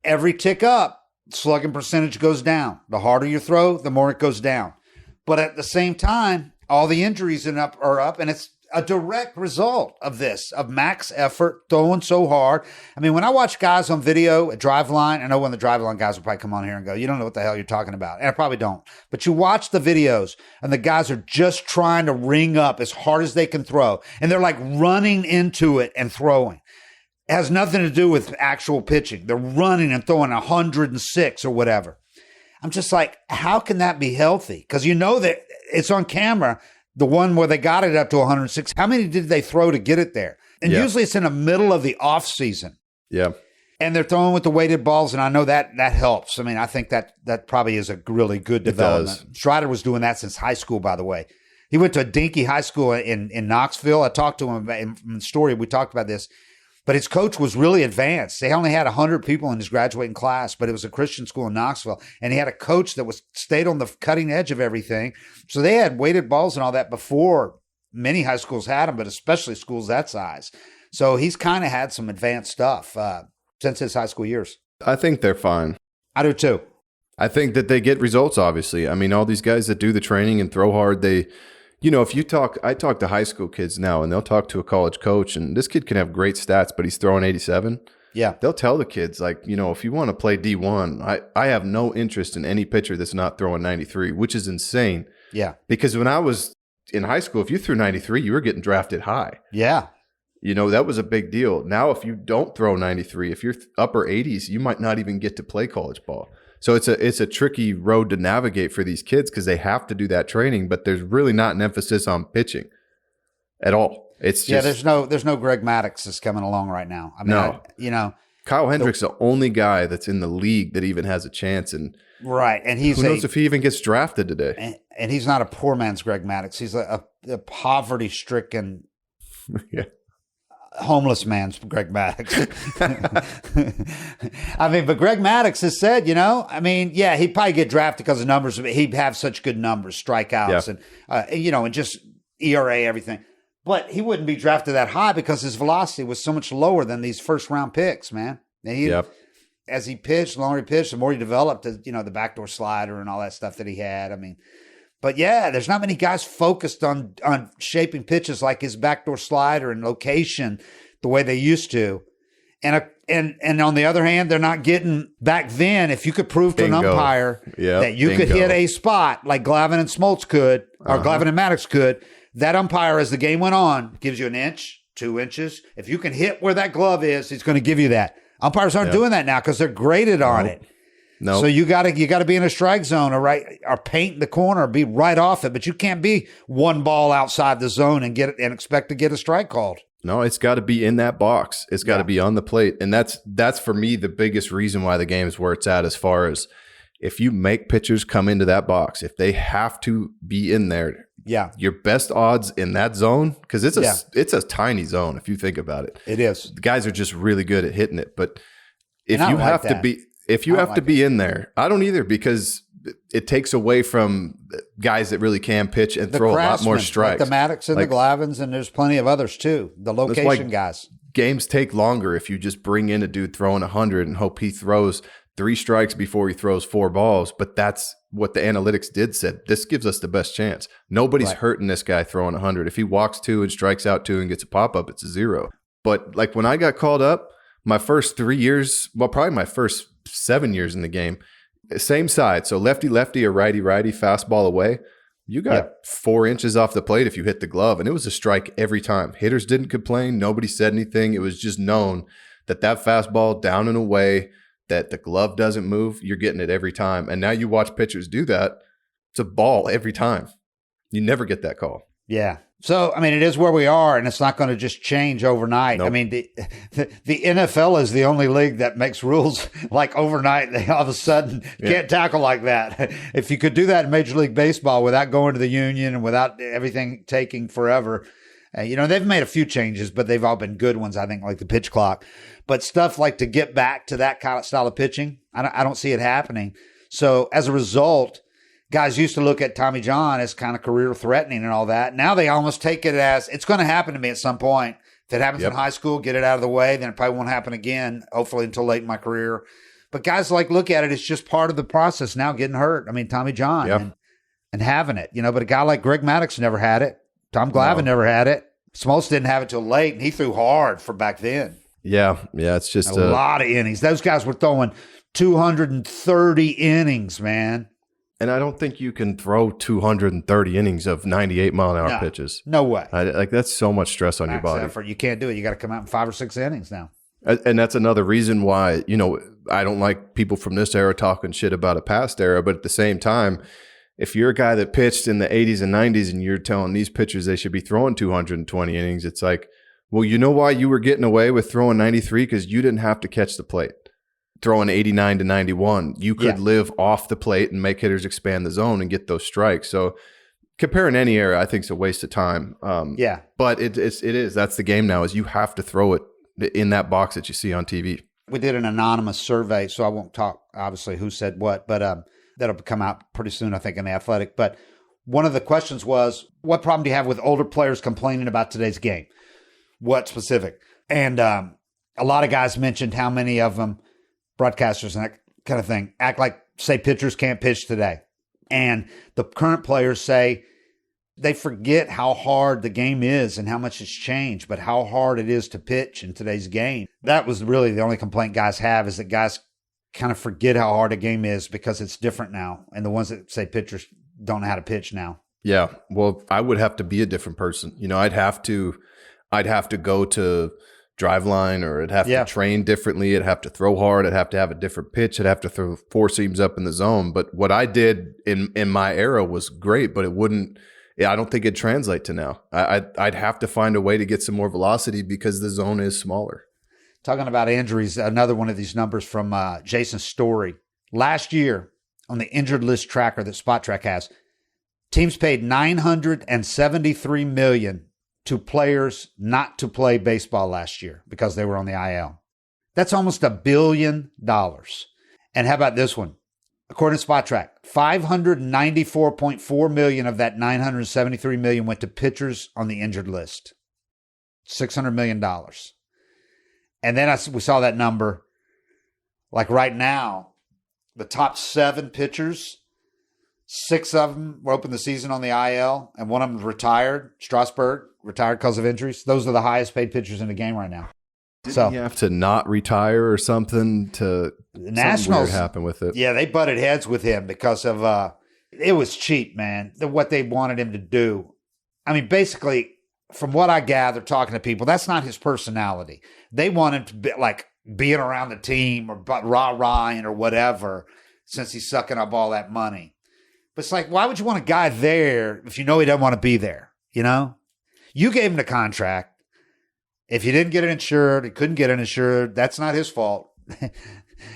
every tick up, slugging percentage goes down. The harder you throw, the more it goes down. But at the same time, all the injuries are up, and it's a direct result of this, of max effort, throwing so hard. I mean, when I watch guys on video at Driveline, I know one of the Driveline guys will probably come on here and go, you don't know what the hell you're talking about. And I probably don't. But you watch the videos, and the guys are just trying to ring up as hard as they can throw. And they're like running into it and throwing. It has nothing to do with actual pitching. They're running and throwing 106 or whatever. I'm just like, how can that be healthy? Because you know that it's on camera. The one where they got it up to 106, how many did they throw to get it there? And usually it's in the middle of the off season. Yeah. And they're throwing with the weighted balls, and I know that helps. I mean, I think that probably is a really good development. Strider was doing that since high school, by the way. He went to a dinky high school in Knoxville. I talked to him in the story. We talked about this. But his coach was really advanced. They only had 100 people in his graduating class, but it was a Christian school in Knoxville. And he had a coach that stayed on the cutting edge of everything. So they had weighted balls and all that before many high schools had them, but especially schools that size. So he's kind of had some advanced stuff since his high school years. I think they're fine. I do too. I think that they get results, obviously. I mean, all these guys that do the training and throw hard, I talk to high school kids now, and they'll talk to a college coach, and this kid can have great stats, but he's throwing 87. Yeah. They'll tell the kids, like, if you want to play D1, I have no interest in any pitcher that's not throwing 93, which is insane. Yeah. Because when I was in high school, if you threw 93, you were getting drafted high. Yeah. That was a big deal. Now, if you don't throw 93, if you're upper 80s, you might not even get to play college ball. So it's a tricky road to navigate for these kids because they have to do that training, but there's really not an emphasis on pitching at all. It's just, there's no Greg Maddux that's coming along right now. I mean, Kyle Hendricks, the only guy that's in the league that even has a chance, and right, and who knows if he even gets drafted today? And he's not a poor man's Greg Maddux. He's a poverty-stricken. Yeah. Homeless man's Greg Maddux. I mean, but Greg Maddux has said, he'd probably get drafted because of numbers, but he'd have such good numbers, strikeouts, and and just ERA, everything. But he wouldn't be drafted that high because his velocity was so much lower than these first-round picks, man. And as he pitched, the longer he pitched, the more he developed, the backdoor slider and all that stuff that he had. I mean, but yeah, there's not many guys focused on shaping pitches like his backdoor slider and location the way they used to. And on the other hand, they're not getting back then. If you could prove to an umpire that you could hit a spot like Glavine and Smoltz could, or Glavine and Maddox could, that umpire, as the game went on, gives you an inch, 2 inches. If you can hit where that glove is, he's going to give you that. Umpires aren't doing that now because they're graded on it. No. So you got to be in a strike zone or paint the corner, or be right off it. But you can't be one ball outside the zone and expect to get a strike called. No, it's got to be in that box. It's got to be on the plate. And that's for me the biggest reason why the game is where it's at, as far as if you make pitchers come into that box, if they have to be in there, your best odds in that zone, because it's a tiny zone if you think about it. It is. The guys are just really good at hitting it. But if you have to be in there, I don't either, because it takes away from guys that really can pitch and throw a lot more strikes. Like the Maddox and the Glavines, and there's plenty of others too. The location guys. Games take longer if you just bring in a dude throwing 100 and hope he throws 3 strikes before he throws 4 balls. But that's what the analytics said. This gives us the best chance. Nobody's hurting this guy throwing 100. If he walks 2 and strikes out 2 and gets a pop-up, it's a 0. But like when I got called up, my first 3 years, well, probably my first 7 years in the game, same side. So lefty-lefty or righty-righty, fastball away. You got 4 inches off the plate if you hit the glove, and it was a strike every time. Hitters didn't complain. Nobody said anything. It was just known that fastball down and away, that the glove doesn't move, you're getting it every time. And now you watch pitchers do that. It's a ball every time. You never get that call. Yeah. So, I mean, it is where we are, and it's not going to just change overnight. Nope. I mean, the NFL is the only league that makes rules like overnight. They all of a sudden can't tackle like that. If you could do that in Major League Baseball without going to the union and without everything taking forever, they've made a few changes, but they've all been good ones, I think, like the pitch clock. But stuff like to get back to that kind of style of pitching, I don't see it happening. So as a result, guys used to look at Tommy John as kind of career threatening and all that. Now they almost take it as it's going to happen to me at some point. If it happens in high school, get it out of the way, then it probably won't happen again, hopefully until late in my career. But guys look at it as just part of the process now, getting hurt. I mean, Tommy John and having it, but a guy like Greg Maddox never had it. Tom Glavine never had it. Smoltz didn't have it till late, and he threw hard for back then. Yeah, it's just a lot of innings. Those guys were throwing 230 innings, man. And I don't think you can throw 230 innings of 98-mile-an-hour pitches. No way. That's so much stress on your body. Effort. You can't do it. You got to come out in 5 or 6 innings now. And that's another reason why, I don't like people from this era talking shit about a past era. But at the same time, if you're a guy that pitched in the 80s and 90s and you're telling these pitchers they should be throwing 220 innings, it's like, well, you know why you were getting away with throwing 93? Because you didn't have to catch the plate. Throwing 89 to 91, you could live off the plate and make hitters expand the zone and get those strikes. So comparing any era, I think is a waste of time. But it is. That's the game now, is you have to throw it in that box that you see on TV. We did an anonymous survey, so I won't talk, obviously, who said what, but that'll come out pretty soon, I think, in The Athletic. But one of the questions was, what problem do you have with older players complaining about today's game? What specific? And a lot of guys mentioned how many of them, broadcasters and that kind of thing, say pitchers can't pitch today. And the current players say they forget how hard the game is and how much it's changed, but how hard it is to pitch in today's game. That was really the only complaint guys have, is that guys kind of forget how hard a game is because it's different now. And the ones that say pitchers don't know how to pitch now. Yeah. Well, I would have to be a different person. I'd have to go to Driveline, or I'd have to train differently. I'd have to throw hard. I'd have to have a different pitch. I'd have to throw 4 seams up in the zone. But what I did in my era was great, but it wouldn't. I don't think it'd translate to now. I'd have to find a way to get some more velocity because the zone is smaller. Talking about injuries, another one of these numbers from Jason Story. Last year, on the injured list tracker that Spot Track has, teams paid $973 million to players not to play baseball last year because they were on the IL. That's almost $1 billion. And how about this one? According to Spot Track, $594.4 million of that $973 million went to pitchers on the injured list. $600 million. And then we saw that number. Like right now, the top 7 pitchers, 6 of them were open the season on the IL, and one of them retired. Strasburg retired because of injuries. Those are the highest paid pitchers in the game right now. Didn't he have to not retire or something to the Nationals weird happen with it? Yeah, they butted heads with him because of it was cheap, man. What they wanted him to do. I mean, basically, from what I gather, talking to people, that's not his personality. They want him to be like being around the team or rah-rahing or whatever, since he's sucking up all that money. But it's like, why would you want a guy there if you know he doesn't want to be there? You know, you gave him the contract. If you didn't get it insured, he couldn't get it insured. That's not his fault.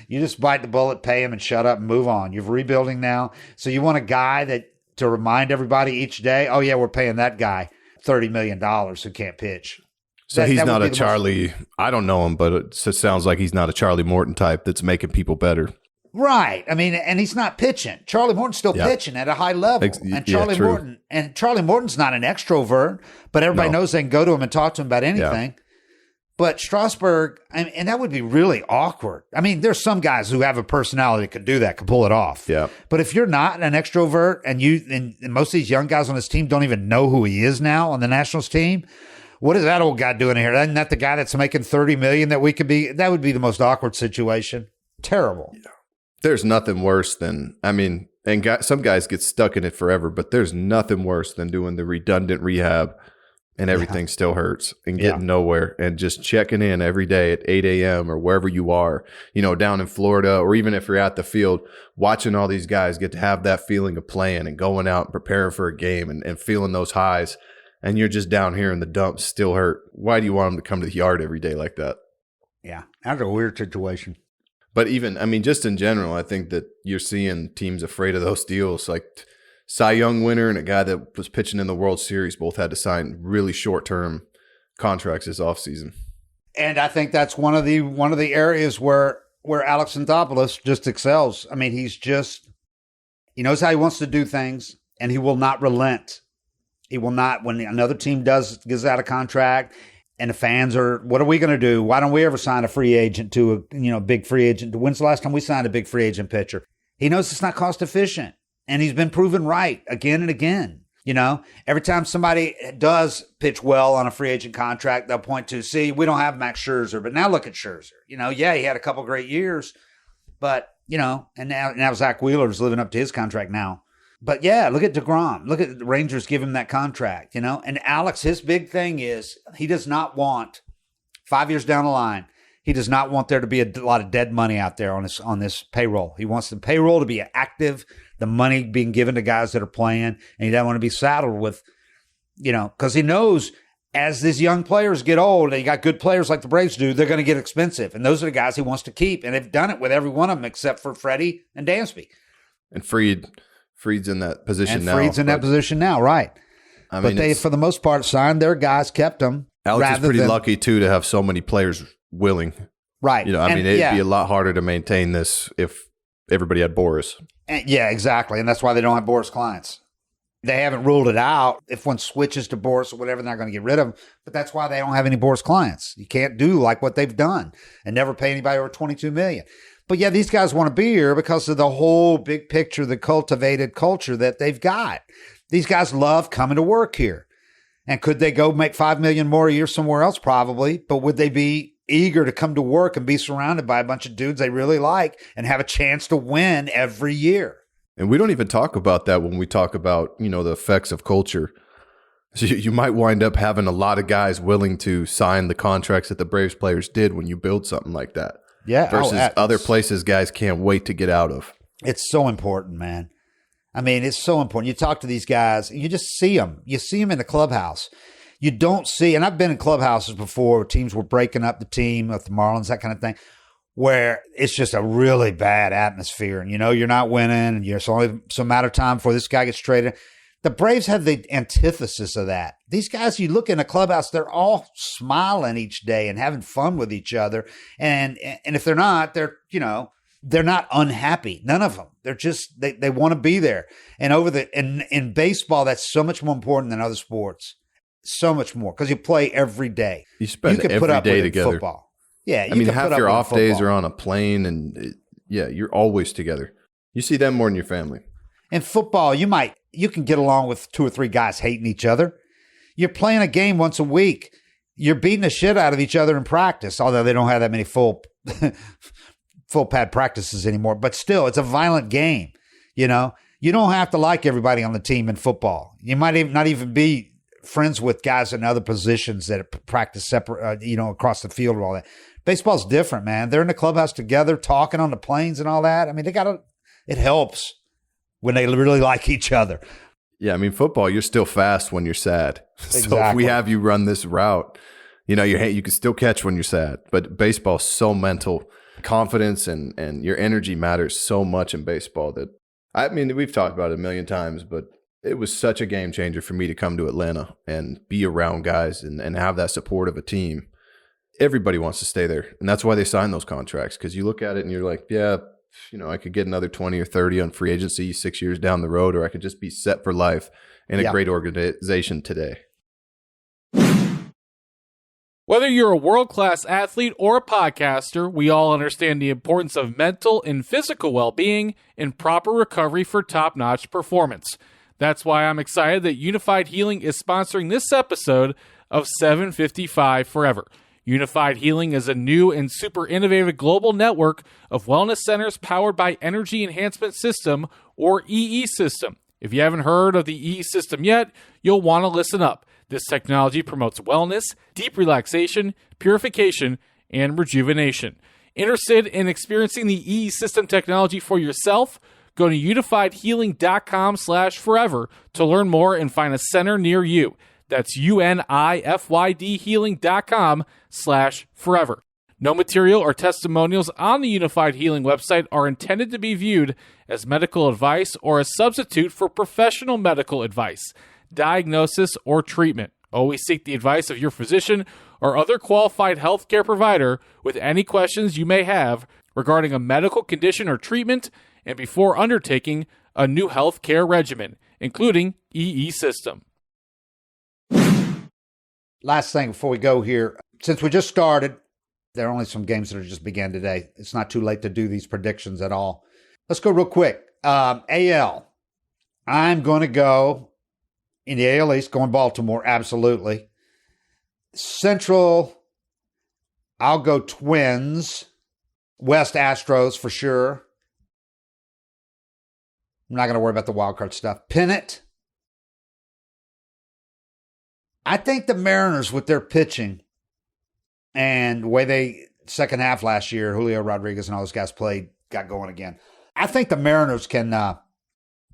You just bite the bullet, pay him, and shut up and move on. You're rebuilding now. So you want a guy to remind everybody each day, oh, yeah, we're paying that guy $30 million who can't pitch. So he's not a Charlie. I don't know him, but it sounds like he's not a Charlie Morton type that's making people better. Right. I mean, and he's not pitching. Charlie Morton's still pitching at a high level. And Charlie Morton's not an extrovert, but everybody knows they can go to him and talk to him about anything. Yeah. But Strasburg, and that would be really awkward. I mean, there's some guys who have a personality that could do that, could pull it off. Yeah. But if you're not an extrovert and most of these young guys on this team don't even know who he is now on the Nationals team, what is that old guy doing here? Isn't that the guy that's making $30 million that we could be? That would be the most awkward situation. Terrible. Yeah. There's nothing worse than, I mean, some guys get stuck in it forever, but there's nothing worse than doing the redundant rehab and everything still hurts and getting nowhere and just checking in every day at 8 a.m. or wherever you are, you know, down in Florida, or even if you're at the field, watching all these guys get to have that feeling of playing and going out and preparing for a game and feeling those highs. And you're just down here in the dumps, still hurt. Why do you want them to come to the yard every day like that? Yeah, that's a weird situation. But even, I mean, just in general, I think that you're seeing teams afraid of those deals. Like Cy Young winner and a guy that was pitching in the World Series both had to sign really short-term contracts this offseason. And I think that's one of the areas where Alex Anthopoulos just excels. I mean, he knows how he wants to do things, and he will not relent. He will not, when another team gives out a contract and the fans are, what are we going to do? Why don't we ever sign a free agent to a big free agent? When's the last time we signed a big free agent pitcher? He knows it's not cost efficient, and he's been proven right again and again. You know, every time somebody does pitch well on a free agent contract, they'll point to, see, we don't have Max Scherzer, but now look at Scherzer. You know, yeah, he had a couple great years, but, you know, and now Zach Wheeler's living up to his contract now. But yeah, look at DeGrom. Look at the Rangers give him that contract, you know. And Alex, his big thing is he does not want 5 years down the line. He does not want there to be a lot of dead money out there on this payroll. He wants the payroll to be active, the money being given to guys that are playing, and he doesn't want to be saddled with, you know, because he knows as these young players get old, and you got good players like the Braves do, they're going to get expensive, and those are the guys he wants to keep, and they've done it with every one of them except for Freddie and Dansby. And Fried's in that position now. Fried's in that position now, right. I mean, but they, for the most part, signed their guys, kept them. Alex is pretty lucky, too, to have so many players willing. Right. You know, I mean, it'd be a lot harder to maintain this if everybody had Boris. Yeah, exactly. And that's why they don't have Boris clients. They haven't ruled it out. If one switches to Boris or whatever, they're not going to get rid of them. But that's why they don't have any Boris clients. You can't do like what they've done and never pay anybody over $22 million. But yeah, these guys want to be here because of the whole big picture, the cultivated culture that they've got. These guys love coming to work here. And could they go make $5 million more a year somewhere else? Probably. But would they be eager to come to work and be surrounded by a bunch of dudes they really like and have a chance to win every year? And we don't even talk about that when we talk about, you know, the effects of culture. So you might wind up having a lot of guys willing to sign the contracts that the Braves players did when you build something like that. Yeah. Versus other places guys can't wait to get out of. It's so important, man. I mean, it's so important. You talk to these guys, you just see them. You see them in the clubhouse. You don't see, and I've been in clubhouses before where teams were breaking up the team with the Marlins, that kind of thing, where it's just a really bad atmosphere. And, you know, you're not winning, and it's only some matter of time before this guy gets traded. The Braves have the antithesis of that. These guys, you look in a clubhouse, they're all smiling each day and having fun with each other. And if they're not, they're not unhappy. None of them. They're just, they want to be there. And in baseball, that's so much more important than other sports. so much more because you play every day. You spend every day together. Football. Yeah, I mean, half your off days are on a plane, and you're always together. You see them more than your family. In football, you can get along with 2 or 3 guys hating each other. You're playing a game once a week. You're beating the shit out of each other in practice, although they don't have that many full pad practices anymore. But still, it's a violent game. You know, you don't have to like everybody on the team in football. You might not even be friends with guys in other positions that practice separate, across the field or all that. Baseball's different, man. They're in the clubhouse together, talking on the planes and all that. I mean, it helps when they really like each other. Yeah, I mean, football, you're still fast when you're sad. Exactly. So if we have you run this route, you can still catch when you're sad. But baseball's so mental. Confidence and your energy matters so much in baseball that, I mean, we've talked about it a million times, but it was such a game changer for me to come to Atlanta and be around guys and have that support of a team. Everybody wants to stay there. And that's why they sign those contracts, because you look at it and you're like, yeah, I could get another 20 or 30 on free agency 6 years down the road, or I could just be set for life in a great organization today. Whether you're a world-class athlete or a podcaster, we all understand the importance of mental and physical well-being and proper recovery for top-notch performance. That's why I'm excited that Unified Healing is sponsoring this episode of 755 Forever. Unified Healing is a new and super innovative global network of wellness centers powered by Energy Enhancement System, or EE System. If you haven't heard of the EE System yet, you'll want to listen up. This technology promotes wellness, deep relaxation, purification, and rejuvenation. Interested in experiencing the EE System technology for yourself? Go to unifiedhealing.com/forever to learn more and find a center near you. That's UNIFYDhealing.com/forever. No material or testimonials on the Unified Healing website are intended to be viewed as medical advice or a substitute for professional medical advice, diagnosis, or treatment. Always seek the advice of your physician or other qualified healthcare provider with any questions you may have regarding a medical condition or treatment and before undertaking a new healthcare regimen, including EE System. Last thing before we go here, since we just started, there are only some games that are just began today. It's not too late to do these predictions at all. Let's go real quick. AL. I'm going to go in the AL East, going Baltimore, absolutely. Central, I'll go Twins. West, Astros for sure. I'm not going to worry about the wild card stuff. Pennant. I think the Mariners, with their pitching and the way they, second half last year, Julio Rodriguez and all those guys played, got going again. I think the Mariners can, I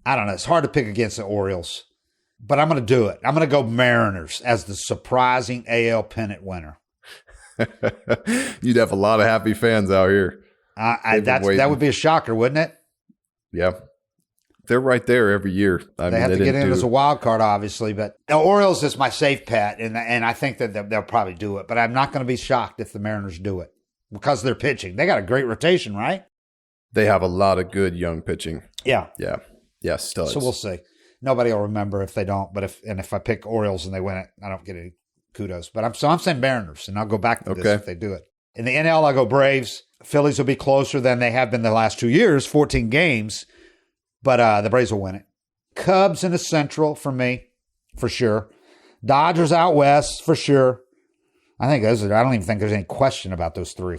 don't know, it's hard to pick against the Orioles, but I'm going to do it. I'm going to go Mariners as the surprising AL pennant winner. You'd have a lot of happy fans out here. That would be a shocker, wouldn't it? Yeah. They're right there every year. They have to get in as a wild card, obviously, but the Orioles is my safe bet, and I think that they'll probably do it. But I'm not going to be shocked if the Mariners do it because they're pitching. They got a great rotation, right? They have a lot of good young pitching. Yeah. Yeah. Yeah, studs. So we'll see. Nobody will remember if they don't, but if I pick Orioles and they win it, I don't get any kudos. But I'm saying Mariners, and I'll go back to this if they do it. In the NL, I'll go Braves. Phillies will be closer than they have been the last 2 years, 14 games. But the Braves will win it. Cubs in the Central for me, for sure. Dodgers out west for sure. I don't even think there's any question about those three.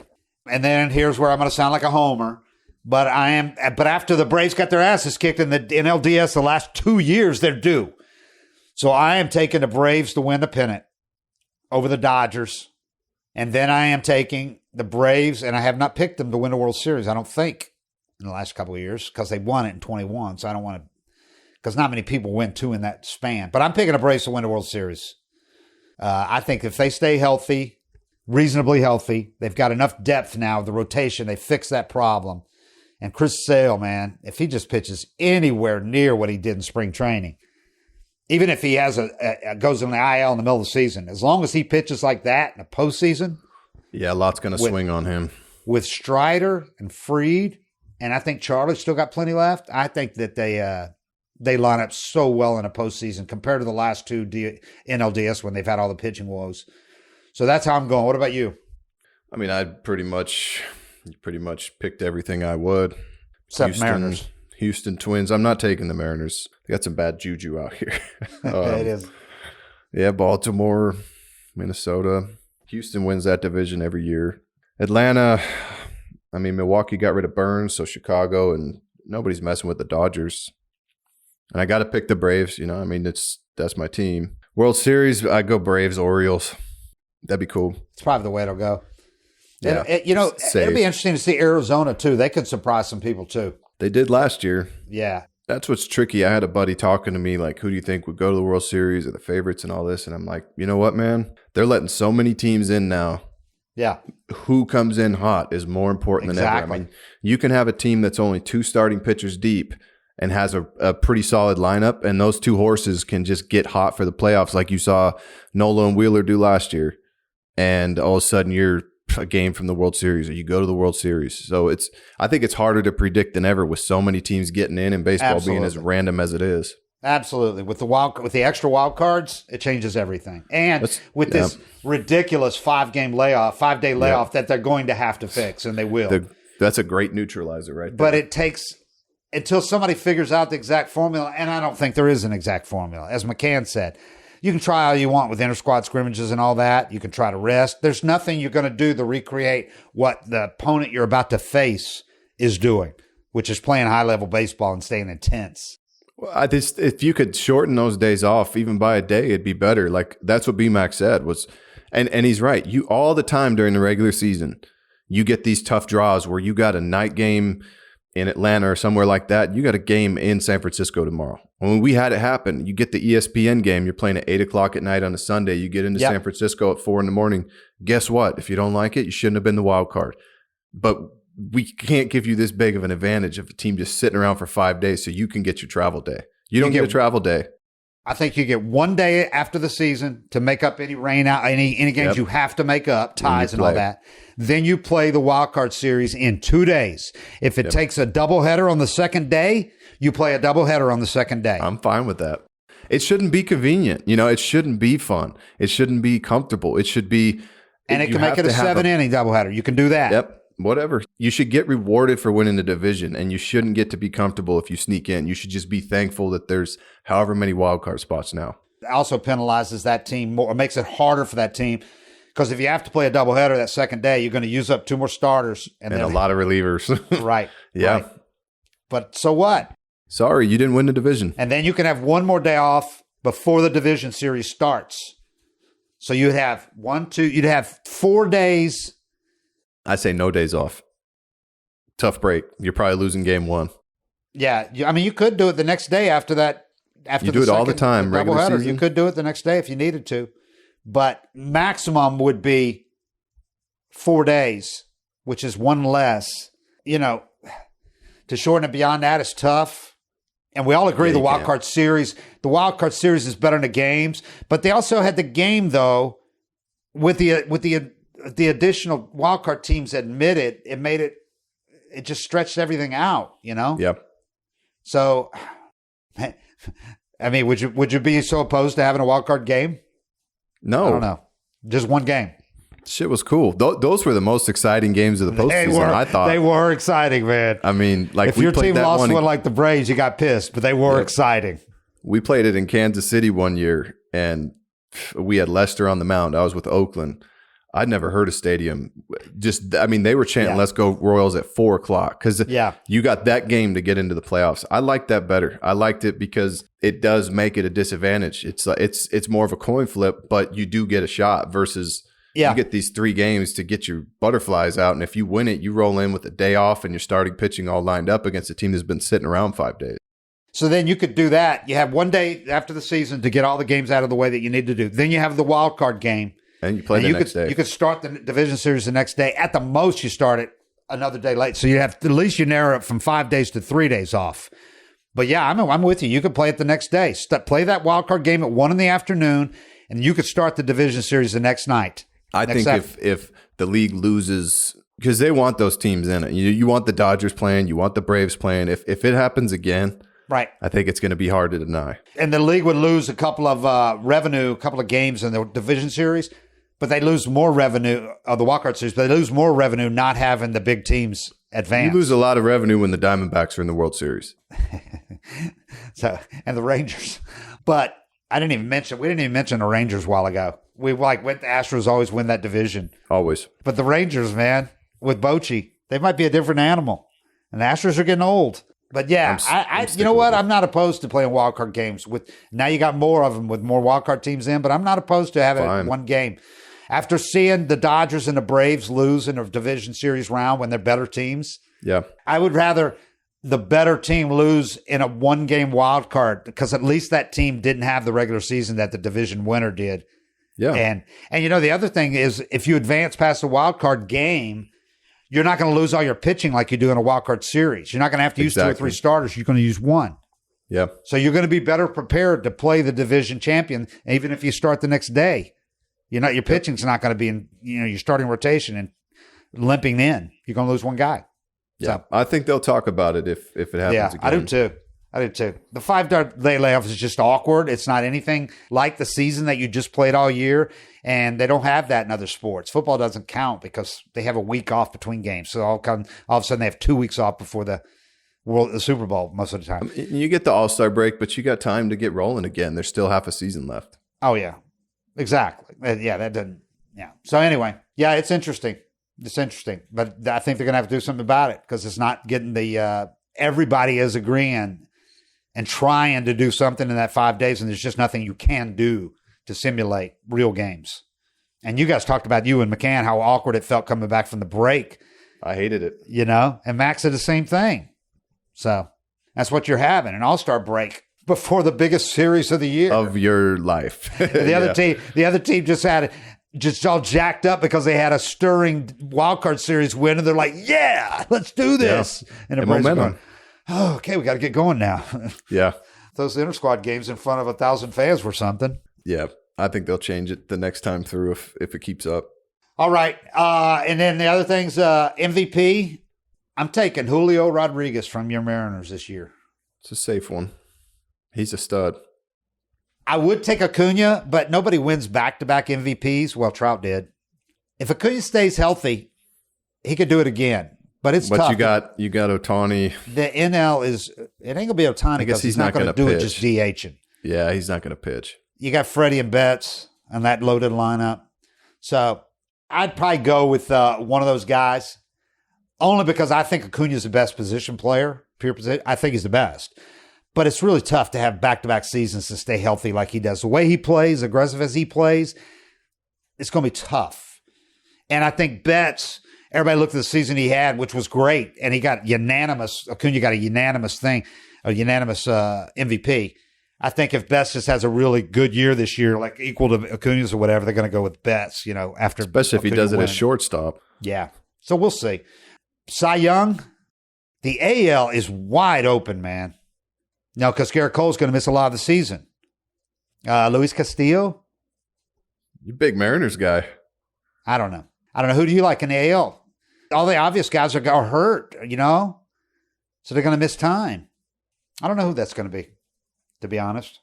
And then here's where I'm going to sound like a homer. But after the Braves got their asses kicked in the NLDS the last 2 years, they're due. So I am taking the Braves to win the pennant over the Dodgers. And then I am taking the Braves, and I have not picked them to win the World Series, I don't think, in the last couple of years, because they won it in 21. So I don't want to, because not many people win two in that span. But I'm picking the Braves to win the World Series. I think if they stay healthy, reasonably healthy, they've got enough depth now, the rotation, they fix that problem. And Chris Sale, man, if he just pitches anywhere near what he did in spring training, even if he has goes in the IL in the middle of the season, as long as he pitches like that in the postseason. Yeah, a lot's going to swing on him. With Strider and Fried, and I think Charlie's still got plenty left. I think that they line up so well in a postseason compared to the last two NLDS when they've had all the pitching woes. So that's how I'm going. What about you? I mean, I pretty much picked everything I would. Except Mariners. Houston Twins. I'm not taking the Mariners. They got some bad juju out here. It is. Yeah, Baltimore, Minnesota. Houston wins that division every year. Atlanta, I mean, Milwaukee got rid of Burns, so Chicago, and nobody's messing with the Dodgers. And I got to pick the Braves. You know, I mean, that's my team. World Series, I go Braves, Orioles. That'd be cool. It's probably the way it'll go. Yeah, it'll be interesting to see Arizona, too. They could surprise some people, too. They did last year. Yeah. That's what's tricky. I had a buddy talking to me like, who do you think would go to the World Series or the favorites and all this? And I'm like, you know what, man? They're letting so many teams in now. Yeah. Who comes in hot is more important than ever. I mean, you can have a team that's only 2 starting pitchers deep and has a pretty solid lineup, and those 2 horses can just get hot for the playoffs like you saw Nola and Wheeler do last year. And all of a sudden you're a game from the World Series, or you go to the World Series. So I think it's harder to predict than ever with so many teams getting in and baseball being as random as it is. Absolutely. With the extra wild cards, it changes everything. And with this ridiculous 5-day layoff that they're going to have to fix, and they will. That's a great neutralizer right there. But it takes until somebody figures out the exact formula, and I don't think there is an exact formula. As McCann said, you can try all you want with inter-squad scrimmages and all that. You can try to rest. There's nothing you're going to do to recreate what the opponent you're about to face is doing, which is playing high-level baseball and staying intense. Well, if you could shorten those days off, even by a day, it'd be better. Like that's what BMAC said was, and he's right. You all the time during the regular season, you get these tough draws where you got a night game in Atlanta or somewhere like that. You got a game in San Francisco tomorrow. When we had it happen, you get the ESPN game. You're playing at 8:00 at night on a Sunday. You get into San Francisco at 4 a.m. Guess what? If you don't like it, you shouldn't have been the wild card. But we can't give you this big of an advantage of a team just sitting around for 5 days so you can get your travel day. You don't get a travel day. I think you get 1 day after the season to make up any rain out, any games you have to make up, ties and all that. Then you play the wild card series in 2 days. If it takes a doubleheader on the second day, you play a doubleheader on the second day. I'm fine with that. It shouldn't be convenient. You know, it shouldn't be fun. It shouldn't be comfortable. It should be. And it can make it a 7-inning doubleheader. You can do that. Yep. Whatever. You should get rewarded for winning the division, and you shouldn't get to be comfortable if you sneak in. You should just be thankful that there's however many wild card spots now. It also penalizes that team more, or makes it harder for that team, because if you have to play a doubleheader that second day, you're going to use up 2 more starters and a lot of relievers. Right. Yeah. Right. But so what? Sorry, you didn't win the division. And then you can have 1 more day off before the division series starts. So you'd have 4 days. I say no days off. Tough break. You're probably losing game 1. Yeah. I mean, you could do it the next day after that. After you do it all the time, regular doubleheader. season. You could do it the next day if you needed to. But maximum would be 4 days, which is 1 less. You know, to shorten it beyond that is tough. And we all agree the wild card series is better than the games. But they also had the game, though, with the additional wildcard teams admitted, it just stretched everything out, you know? Yep. So, I mean, would you be so opposed to having a wildcard game? No. I don't know. Just 1 game. Shit was cool. Those were the most exciting games of the postseason, I thought. They were exciting, man. I mean, like if your team lost one like the Braves, you got pissed, but they were exciting. We played it in Kansas City one year, and we had Lester on the mound. I was with Oakland. I'd never heard a stadium. They were chanting, "Let's go Royals" at 4:00 because you got that game to get into the playoffs. I liked that better. I liked it because it does make it a disadvantage. It's more of a coin flip, but you do get a shot versus you get these 3 games to get your butterflies out. And if you win it, you roll in with a day off and you're starting pitching all lined up against a team that's been sitting around 5 days. So then you could do that. You have 1 day after the season to get all the games out of the way that you need to do. Then you have the wild card game. And you play the next day. You could start the division series the next day. At the most, you start it another day late. So you have at least you narrow it from 5 days to 3 days off. But yeah, I'm with you. You could play it the next day. Play that wild card game at 1 p.m, and you could start the division series the next night. I think if the league loses, because they want those teams in it. You want the Dodgers playing, you want the Braves playing. If it happens again, Right. I think it's going to be hard to deny. And the league would lose a couple of revenue, a couple of games in the division series, but they lose more revenue of the wildcard series. But they lose more revenue not having the big teams advance. You lose a lot of revenue when the Diamondbacks are in the World Series. And the Rangers. But we didn't even mention the Rangers a while ago. We went the Astros always win that division. Always. But the Rangers, man, with Bochy, they might be a different animal. And the Astros are getting old. But yeah, you know what? I'm not opposed to playing wildcard games. Now you got more of them with more wildcard teams in, but I'm not opposed to having one game. After seeing the Dodgers and the Braves lose in a division series round when they're better teams, I would rather the better team lose in a one-game wild card because at least that team didn't have the regular season that the division winner did. Yeah. And the other thing is if you advance past the wild card game, you're not going to lose all your pitching like you do in a wild card series. You're not going to have to use 2 or 3 starters. You're going to use one. Yeah. So you're going to be better prepared to play the division champion, even if you start the next day. Your pitching's not going to be in, your starting rotation and limping in. You're going to lose one guy. Yeah. So, I think they'll talk about it if it happens again. I do too. The 5-day layoff is just awkward. It's not anything like the season that you just played all year. And they don't have that in other sports. Football doesn't count because they have a week off between games. So all of a sudden they have 2 weeks off before the Super Bowl most of the time. You get the All-Star break, but you got time to get rolling again. There's still half a season left. Oh, yeah. Exactly. Yeah, that doesn't. Yeah. So anyway, it's interesting. It's interesting. But I think they're going to have to do something about it because it's not getting the everybody is agreeing and trying to do something in that 5 days, and there's just nothing you can do to simulate real games. And you guys talked about you and McCann, how awkward it felt coming back from the break. I hated it. And Max said the same thing. So that's what you're having, an all-star break before the biggest series of the year. Of your life. The other team just had it. Just all jacked up because they had a stirring wildcard series win, and they're like, "Yeah, let's do this!" Yeah. And the Braves are going, "Oh, okay, we got to get going now." Yeah, those inter-squad games in front of 1,000 fans were something. Yeah, I think they'll change it the next time through if it keeps up. All right, and then the other things, MVP. I'm taking Julio Rodriguez from your Mariners this year. It's a safe one. He's a stud. I would take Acuña, but nobody wins back-to-back MVPs. Well, Trout did. If Acuña stays healthy, he could do it again. But it's tough. But you got Ohtani. The NL is – it ain't going to be Ohtani because he's not going to do it just DHing. Yeah, he's not going to pitch. You got Freddie and Betts on that loaded lineup. So I'd probably go with one of those guys only because I think Acuña's the best position player, pure position. I think he's the best. But it's really tough to have back-to-back seasons to stay healthy like he does. The way he plays, aggressive as he plays, it's going to be tough. And I think Betts, everybody looked at the season he had, which was great, and he got Acuña got a unanimous MVP. I think if Betts just has a really good year this year, like equal to Acuña's or whatever, they're going to go with Betts, after. Especially if he does it as shortstop. Yeah. So we'll see. Cy Young, the AL is wide open, man. No, because Garrett Cole's going to miss a lot of the season. Luis Castillo? You big Mariners guy. I don't know. Who do you like in the AL? All the obvious guys are hurt, So they're going to miss time. I don't know who that's going to be, to be honest.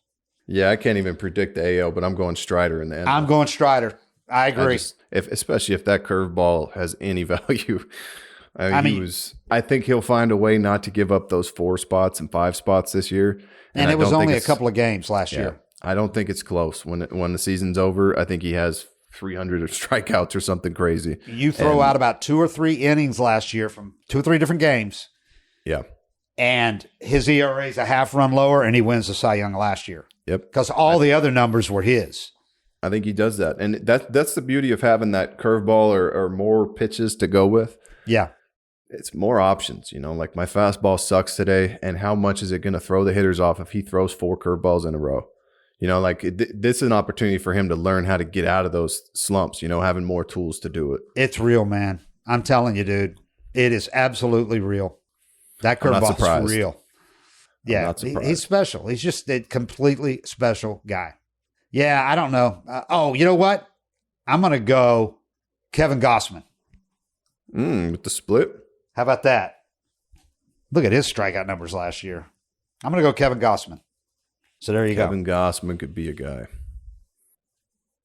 Yeah, I can't even predict the AL, but I'm going Strider in the end. I'm going Strider. I agree. Especially if that curveball has any value. I think he'll find a way not to give up those 4 spots and 5 spots this year. And it was only a couple of games last year. I don't think it's close. When the season's over, I think he has 300 strikeouts or something crazy. You throw out about 2 or 3 innings last year from 2 or 3 different games. Yeah. And his ERA is a half run lower, and he wins the Cy Young last year. Yep. Because all the other numbers were his. I think he does that. And that's the beauty of having that curveball or more pitches to go with. Yeah. It's more options, like my fastball sucks today. And how much is it going to throw the hitters off if he throws 4 curveballs in a row? This is an opportunity for him to learn how to get out of those slumps, having more tools to do it. It's real, man. I'm telling you, dude. It is absolutely real. That curveball is real. Yeah, he's special. He's just a completely special guy. Yeah, I don't know. You know what? I'm going to go Kevin Gausman. With the split? How about that? Look at his strikeout numbers last year. I'm going to go Kevin Gossman. So there you go. Kevin Gossman could be a guy.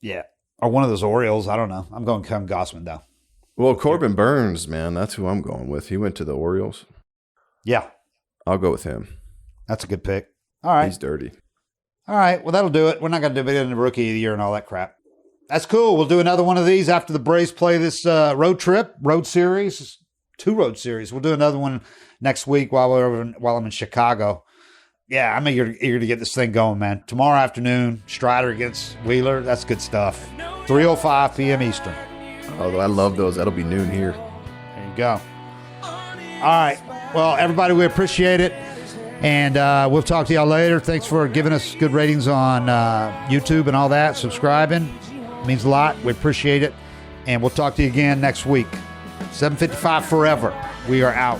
Yeah. Or one of those Orioles. I don't know. I'm going Kevin Gossman, though. Well, Corbin Burns, man, that's who I'm going with. He went to the Orioles. Yeah. I'll go with him. That's a good pick. All right. He's dirty. All right. Well, that'll do it. We're not going to do it in the rookie of the year and all that crap. That's cool. We'll do another one of these after the Braves play this road series. 2 road series. We'll do another one next week while I'm in Chicago. Yeah, I'm eager to get this thing going, man. Tomorrow afternoon, Strider against Wheeler. That's good stuff. 3:05 p.m. Eastern. Oh, I love those. That'll be noon here. There you go. All right. Well, everybody, we appreciate it. And we'll talk to y'all later. Thanks for giving us good ratings on YouTube and all that. Subscribing. It means a lot. We appreciate it. And we'll talk to you again next week. 7:55 forever. We are out.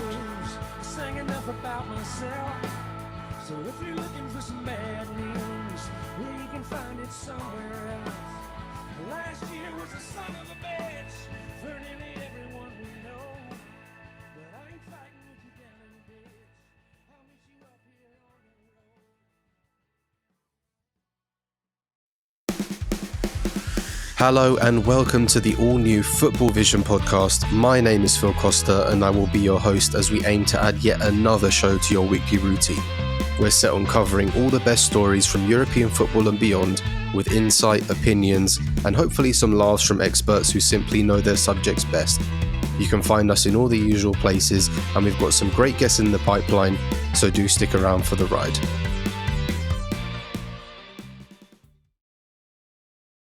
Hello and welcome to the all-new Football Vision podcast. My name is Phil Costa and I will be your host as we aim to add yet another show to your weekly routine. We're set on covering all the best stories from European football and beyond, with insight, opinions, and hopefully some laughs from experts who simply know their subjects best. You can find us in all the usual places, and we've got some great guests in the pipeline, so do stick around for the ride.